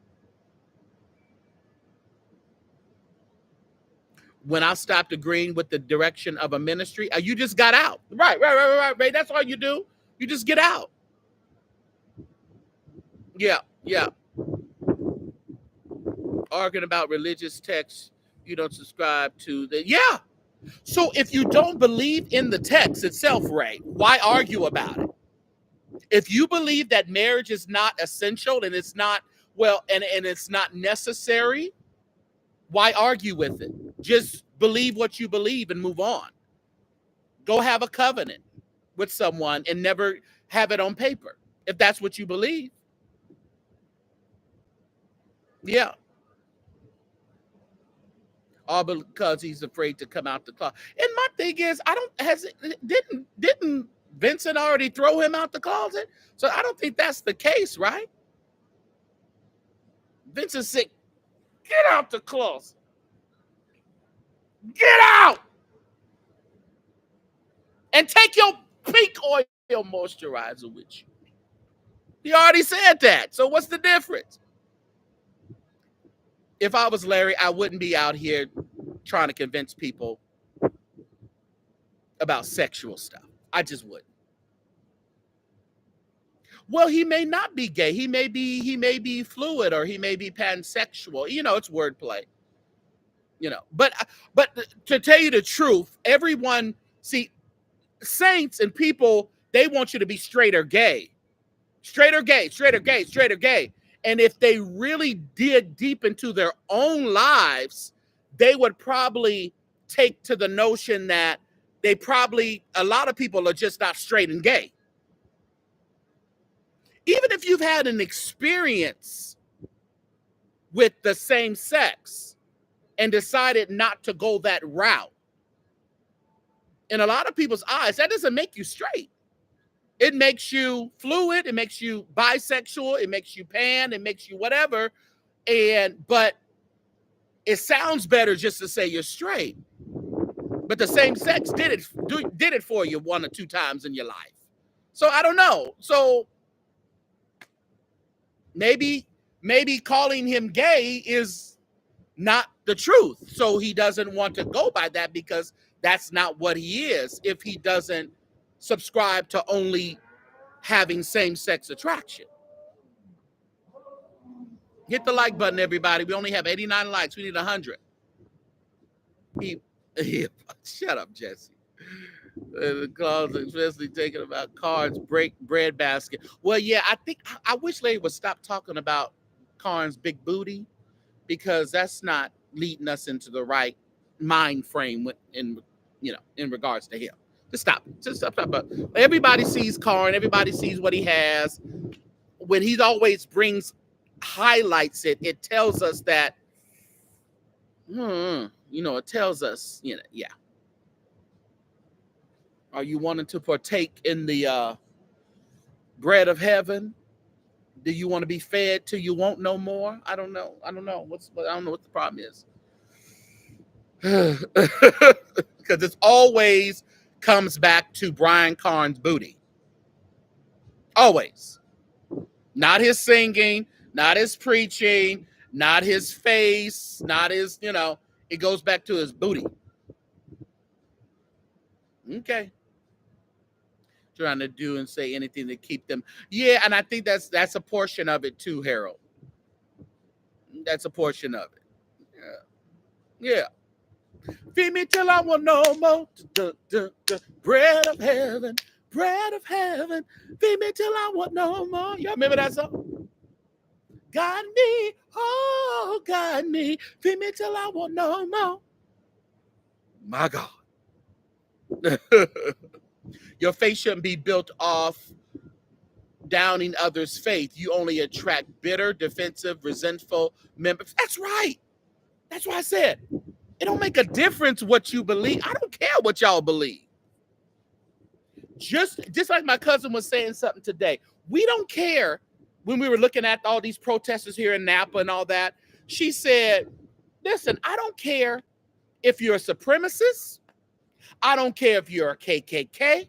When I stopped agreeing with the direction of a ministry, you just got out. Right. That's all you do. You just get out. Yeah. Arguing about religious texts You don't subscribe to the, yeah. So if you don't believe in the text itself, Ray, why argue about it? If you believe that marriage is not essential and it's not, well, and it's not necessary, why argue with it? Just believe what you believe and move on. Go have a covenant with someone and never have it on paper if that's what you believe. Yeah. All because he's afraid to come out the closet. And my thing is, I don't has didn't Vincent already throw him out the closet? So I don't think that's the case, right? Vincent said, "Get out the closet. Get out and take your pink oil moisturizer with you." He already said that. So what's the difference? If I was Larry, I wouldn't be out here trying to convince people about sexual stuff. I just wouldn't. Well, he may not be gay. He may be fluid, or he may be pansexual. You know, it's wordplay. You know, but to tell you the truth, everyone, see, saints and people, they want you to be straight or gay. Straight or gay, straight or gay, straight or gay. And if they really dig deep into their own lives, they would probably take to the notion that a lot of people are just not straight and gay. Even if you've had an experience with the same sex and decided not to go that route, in a lot of people's eyes, that doesn't make you straight. It makes you fluid, it makes you bisexual, it makes you pan, it makes you whatever. But it sounds better just to say you're straight. But the same sex did it for you one or two times in your life. So I don't know. So maybe calling him gay is not the truth. So he doesn't want to go by that because that's not what he is if he doesn't subscribe to only having same-sex attraction. Hit the like button, everybody. We only have 89 likes. We need 100. Shut up, Jesse. The calls, especially taking about cards, break bread basket. Well, yeah, I wish Larry would stop talking about Karn's big booty, because that's not leading us into the right mind frame in regards to him. Just stop. Just stop. But everybody sees Karn. Everybody sees what he has. When he always highlights it, it tells us that, it tells us, yeah. Are you wanting to partake in the bread of heaven? Do you want to be fed till you won't no more? I don't know. I don't know what the problem is. Because it always comes back to Brian Karn's booty. Always. Not his singing, not his preaching, not his face, not his, it goes back to his booty. Okay. Trying to do and say anything to keep them. Yeah, and I think that's a portion of it too, Harold. That's a portion of it. Yeah. Feed me till I want no more. Bread of heaven, bread of heaven. Feed me till I want no more. Y'all remember that song? Guide me, oh, guide me. Feed me till I want no more. My God. Your faith shouldn't be built off downing others' faith. You only attract bitter, defensive, resentful members. That's right. That's what I said. It don't make a difference what you believe. I don't care what y'all believe. Just like my cousin was saying something today. We don't care. When we were looking at all these protesters here in Napa and all that, she said, listen, I don't care if you're a supremacist. I don't care if you're a KKK.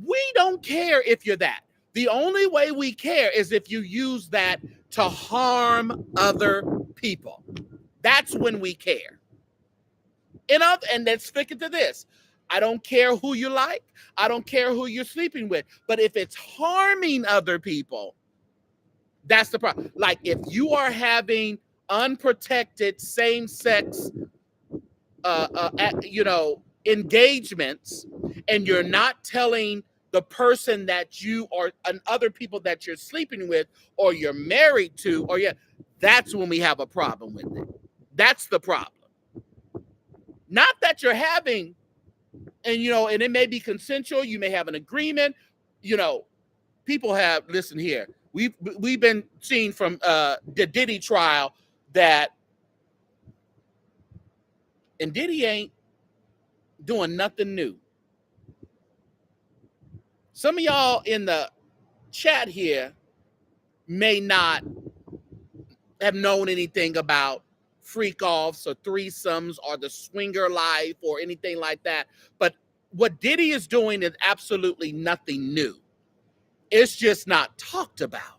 We don't care if you're that. The only way we care is if you use that to harm other people. That's when we care. And let's stick it to this. I don't care who you like. I don't care who you're sleeping with. But if it's harming other people, that's the problem. Like if you are having unprotected same-sex engagements, and you're not telling the person that you are and other people that you're sleeping with or you're married to, or that's when we have a problem with it. That's the problem. Not that you're having, and it may be consensual. You may have an agreement. People have, listen here. We've been seeing from the Diddy trial that, and Diddy ain't doing nothing new. Some of y'all in the chat here may not have known anything about freak offs or threesomes or the swinger life or anything like that. But what Diddy is doing is absolutely nothing new. It's just not talked about.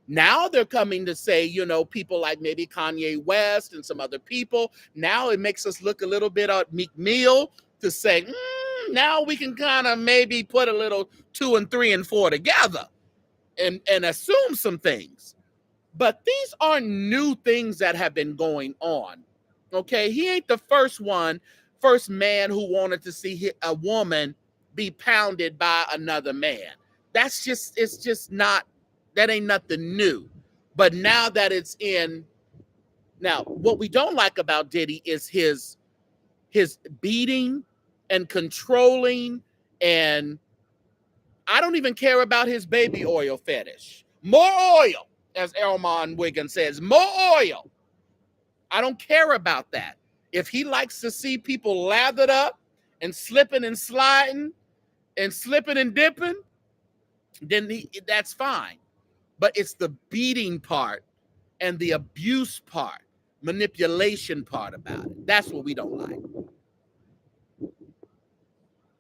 Now they're coming to say, people like maybe Kanye West and some other people. Now it makes us look a little bit at Meek Mill to say, now we can kind of maybe put a little 2 and 3 and 4 together and assume some things. But these are new things that have been going on. Okay, he ain't the first man who wanted to see a woman be pounded by another man. It's just not, that ain't nothing new. But now that it's in, now what we don't like about Diddy is his beating and controlling, and I don't even care about his baby oil fetish. More oil, as Elmon Wiggins says, more oil. I don't care about that. If he likes to see people lathered up and slipping and sliding and slipping and dipping, then that's fine. But it's the beating part and the abuse part, manipulation part about it. That's what we don't like.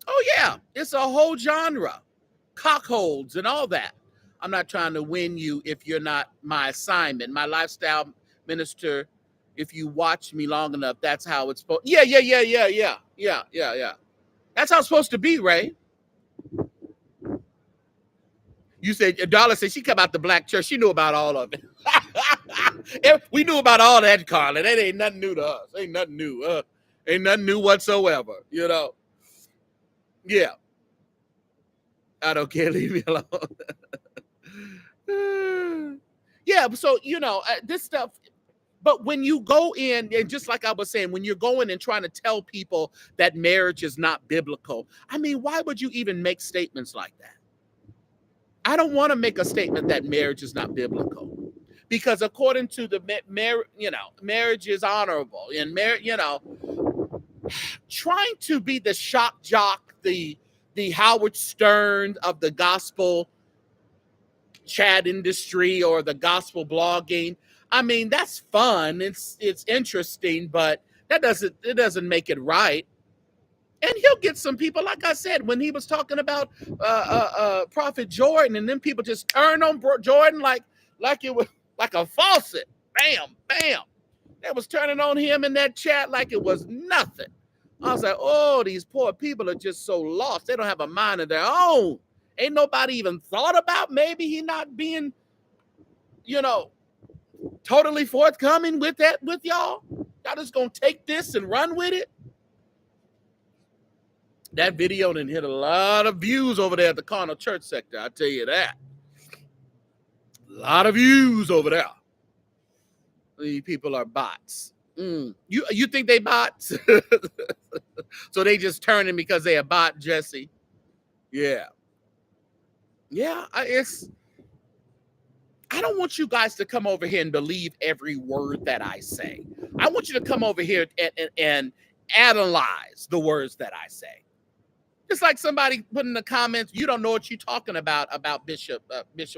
Oh, yeah, it's a whole genre. Cockholds and all that. I'm not trying to win you if you're not my assignment. My lifestyle minister, if you watch me long enough, that's how it's supposed. Yeah. That's how it's supposed to be, Ray. You said, Darla said she come out the black church. She knew about all of it. We knew about all that, Carla. That ain't nothing new to us. Ain't nothing new. Ain't nothing new whatsoever, Yeah. I don't care. Leave me alone. Yeah, so, this stuff. But when you go in, and just like I was saying, when you're going and trying to tell people that marriage is not biblical, I mean, why would you even make statements like that? I don't want to make a statement that marriage is not biblical, because according to the marriage is honorable, and trying to be the shock jock, the Howard Stern of the gospel chat industry or the gospel blogging. I mean, that's fun. It's interesting, but it doesn't make it right. And he'll get some people, like I said, when he was talking about Prophet Jordan, and then people just turned on Jordan like it was like a faucet. Bam, bam. They was turning on him in that chat like it was nothing. I was like, oh, these poor people are just so lost. They don't have a mind of their own. Ain't nobody even thought about maybe he not being, totally forthcoming with that with y'all. Y'all just gonna take this and run with it. That video didn't hit a lot of views over there at the Carnal Church sector. I tell you that. A lot of views over there. These people are bots. You think they bots? So they just turning because they a bot, Jesse. Yeah. Yeah, I don't want you guys to come over here and believe every word that I say. I want you to come over here and analyze the words that I say. Just like somebody put in the comments, you don't know what you're talking about Bishop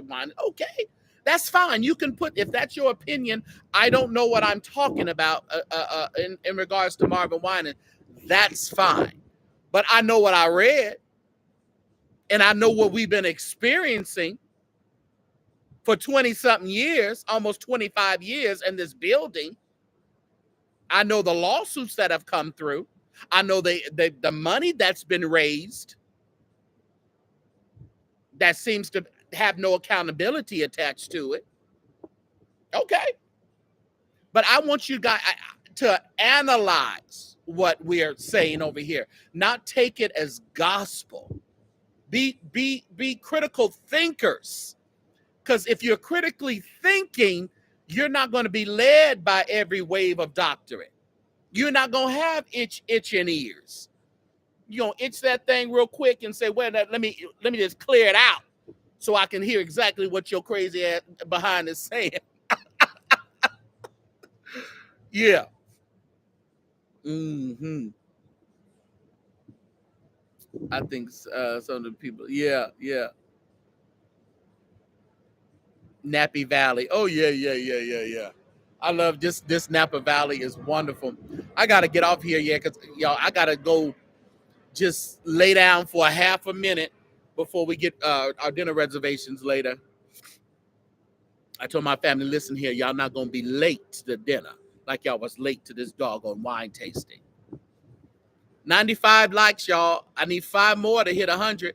Wine. Okay, that's fine. You can put, if that's your opinion, I don't know what I'm talking about in regards to Marvin Wine. That's fine. But I know what I read, and I know what we've been experiencing for 20-something years, almost 25 years in this building. I know the lawsuits that have come through. I know the money that's been raised that seems to have no accountability attached to it. Okay. But I want you guys to analyze what we're saying over here, not take it as gospel. Be critical thinkers, because if you're critically thinking, you're not going to be led by every wave of doctrine. You're not going to have itching ears. You're going to itch that thing real quick and say, well, let me just clear it out so I can hear exactly what your crazy ass behind is saying. Yeah. Mm-hmm. I think some of the people, yeah. Nappy Valley. Oh, yeah. I love this Napa Valley is wonderful. I got to get off here, because y'all, I got to go just lay down for a half a minute before we get our dinner reservations later. I told my family, listen here, y'all not going to be late to dinner like y'all was late to this doggone wine tasting. 95 likes, y'all. I need 5 more to hit 100.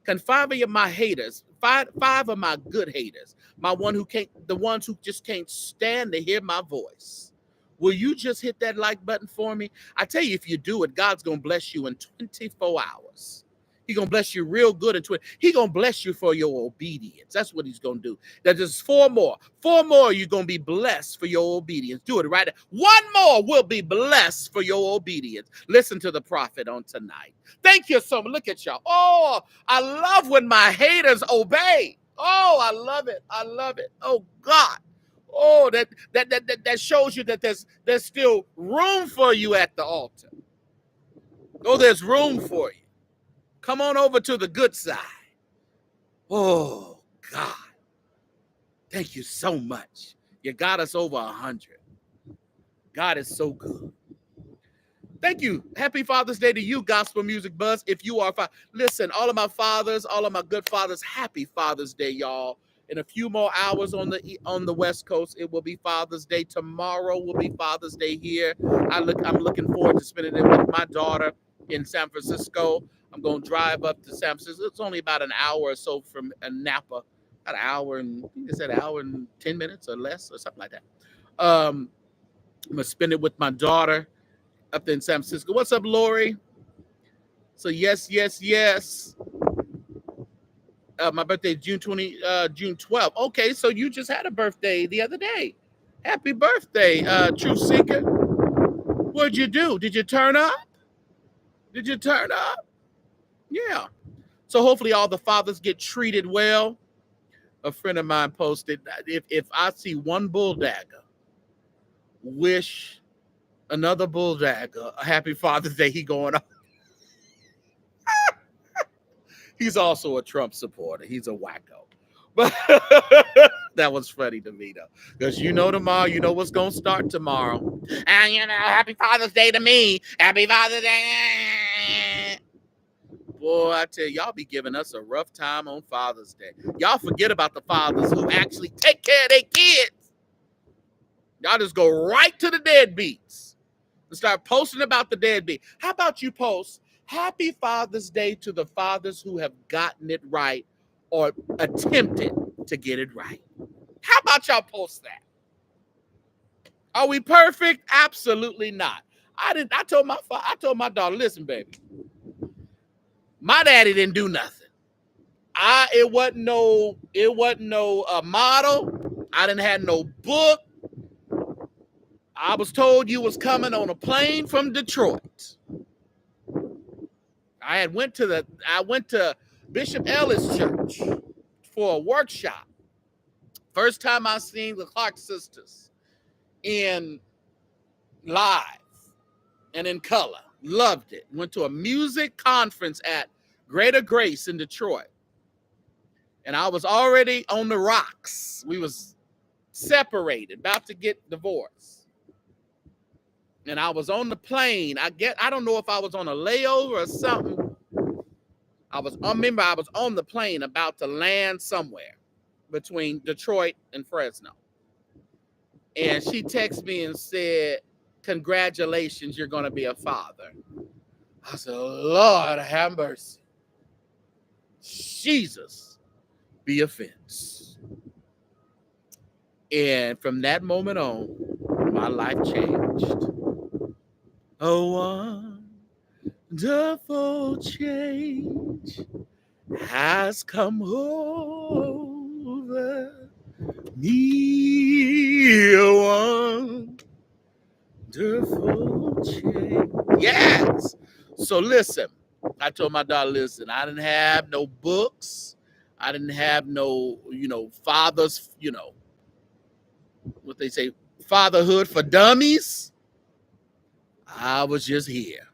Can 5 of my haters, five of my good haters, the ones who just can't stand to hear my voice, will you just hit that like button for me? I tell you, if you do it, God's going to bless you in 24 hours. He's going to bless you real good in 20. He's going to bless you for your obedience. That's what he's going to do. There's 4 more. 4 more, you're going to be blessed for your obedience. Do it right now. 1 more will be blessed for your obedience. Listen to the prophet on tonight. Thank you so much. Look at y'all. Oh, I love when my haters obey. Oh, I love it. I love it. Oh, God. Oh, that shows you that there's still room for you at the altar. Oh, there's room for you. Come on over to the good side. Oh, God. Thank you so much. You got us over 100. God is so good. Thank you. Happy Father's Day to you, Gospel Music Buzz. If you are, listen, all of my fathers, all of my good fathers, happy Father's Day, y'all. In a few more hours on the West Coast, it will be Father's Day. Tomorrow will be Father's Day here. I'm looking forward to spending it with my daughter in San Francisco. I'm going to drive up to San Francisco. It's only about an hour or so from Napa. About an hour and, I think they said an hour and 10 minutes or less or something like that. I'm going to spend it with my daughter up in San Francisco. What's up, Lori? So yes. My birthday is June 12th. Okay, so you just had a birthday the other day. Happy birthday, True Seeker. What'd you do? Did you turn up? Yeah. So hopefully all the fathers get treated well. A friend of mine posted, if I see one bulldagger wish another bulldagger a happy Father's Day, he going on. He's also a Trump supporter. He's a wacko. But that was funny to me, though. Because tomorrow, what's going to start tomorrow. And, happy Father's Day to me. Happy Father's Day. Boy, I tell you, y'all be giving us a rough time on Father's Day. Y'all forget about the fathers who actually take care of their kids. Y'all just go right to the deadbeats and start posting about the deadbeat. How about you post Happy Father's Day to the fathers who have gotten it right or attempted to get it right? How about y'all post that? Are we perfect? Absolutely not. I told my daughter, listen, baby, my daddy didn't do nothing. It wasn't no model. I didn't have no book. I was told you was coming on a plane from Detroit. I went to Bishop Ellis Church for a workshop. First time I seen the Clark sisters in live and in color. Loved it. Went to a music conference at Greater Grace in Detroit. And I was already on the rocks. We was separated, about to get divorced. And I was on the plane. I don't know if I was on a layover or something. I remember I was on the plane about to land somewhere between Detroit and Fresno. And she texted me and said, congratulations, you're going to be a father. I said, Lord have mercy. Jesus be offense. And from that moment on, my life changed. A wonderful change has come over me. A wonderful change. Yes. So listen, I told my daughter, listen, I didn't have no books. I didn't have no, fathers, what they say, fatherhood for dummies. I was just here.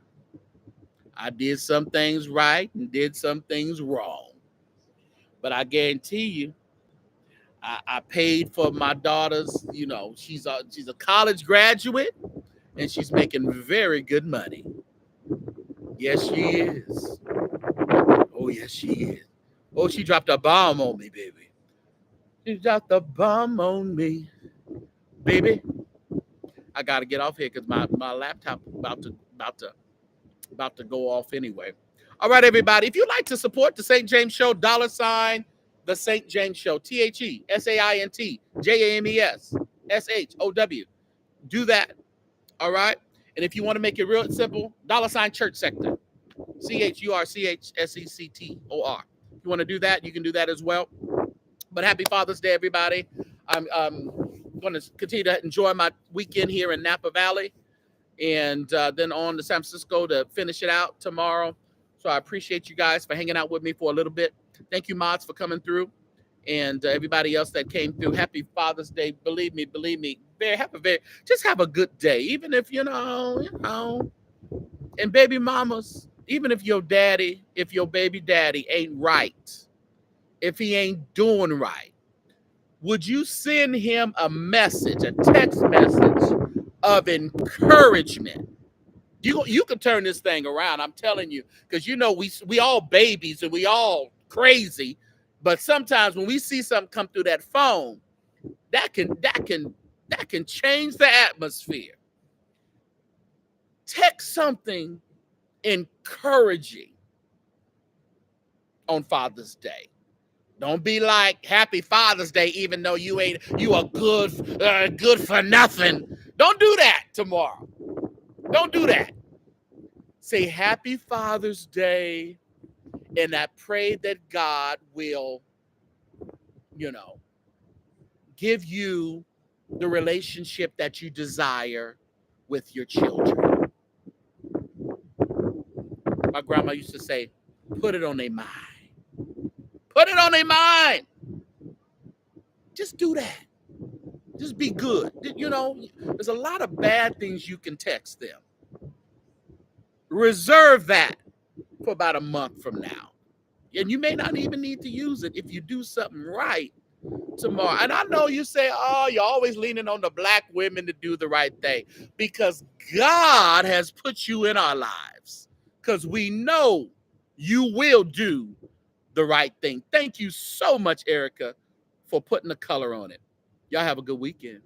I did some things right and did some things wrong. But I guarantee you, I paid for my daughter's, she's a college graduate and she's making very good money. Yes, she is. Oh, yes, she is. Oh, she dropped a bomb on me, baby. She dropped a bomb on me, baby. I gotta get off here because my laptop about to go off anyway. All right, everybody. If you'd like to support the St. James Show, $ the St. James Show, TheSaintJamesShow. Do that. All right. And if you want to make it real simple, $ church sector. CHURCHSECTOR. If you want to do that, you can do that as well. But happy Father's Day, everybody. I'm going to continue to enjoy my weekend here in Napa Valley. And then on to San Francisco to finish it out tomorrow. So I appreciate you guys for hanging out with me for a little bit. Thank you, mods, for coming through. And everybody else that came through. Happy Father's Day. Believe me. Just have a good day. Even if, and baby mamas, even if your baby daddy ain't right, if he ain't doing right, would you send him a text message of encouragement? You can turn this thing around. I'm telling you, because we all babies and we all crazy, but sometimes when we see something come through that phone, that can change the atmosphere. Text something encouraging on Father's Day. Don't be like Happy Father's Day, even though you are good for nothing. Don't do that tomorrow. Don't do that. Say Happy Father's Day, and I pray that God will, give you the relationship that you desire with your children. My grandma used to say, put it on their mind. Put it on their mind. Just do that. Just be good. There's a lot of bad things you can text them. Reserve that for about a month from now. And you may not even need to use it if you do something right tomorrow. And I know you say, oh, you're always leaning on the black women to do the right thing, because God has put you in our lives, because we know you will do the right thing. Thank you so much, Erica, for putting the color on it. Y'all have a good weekend.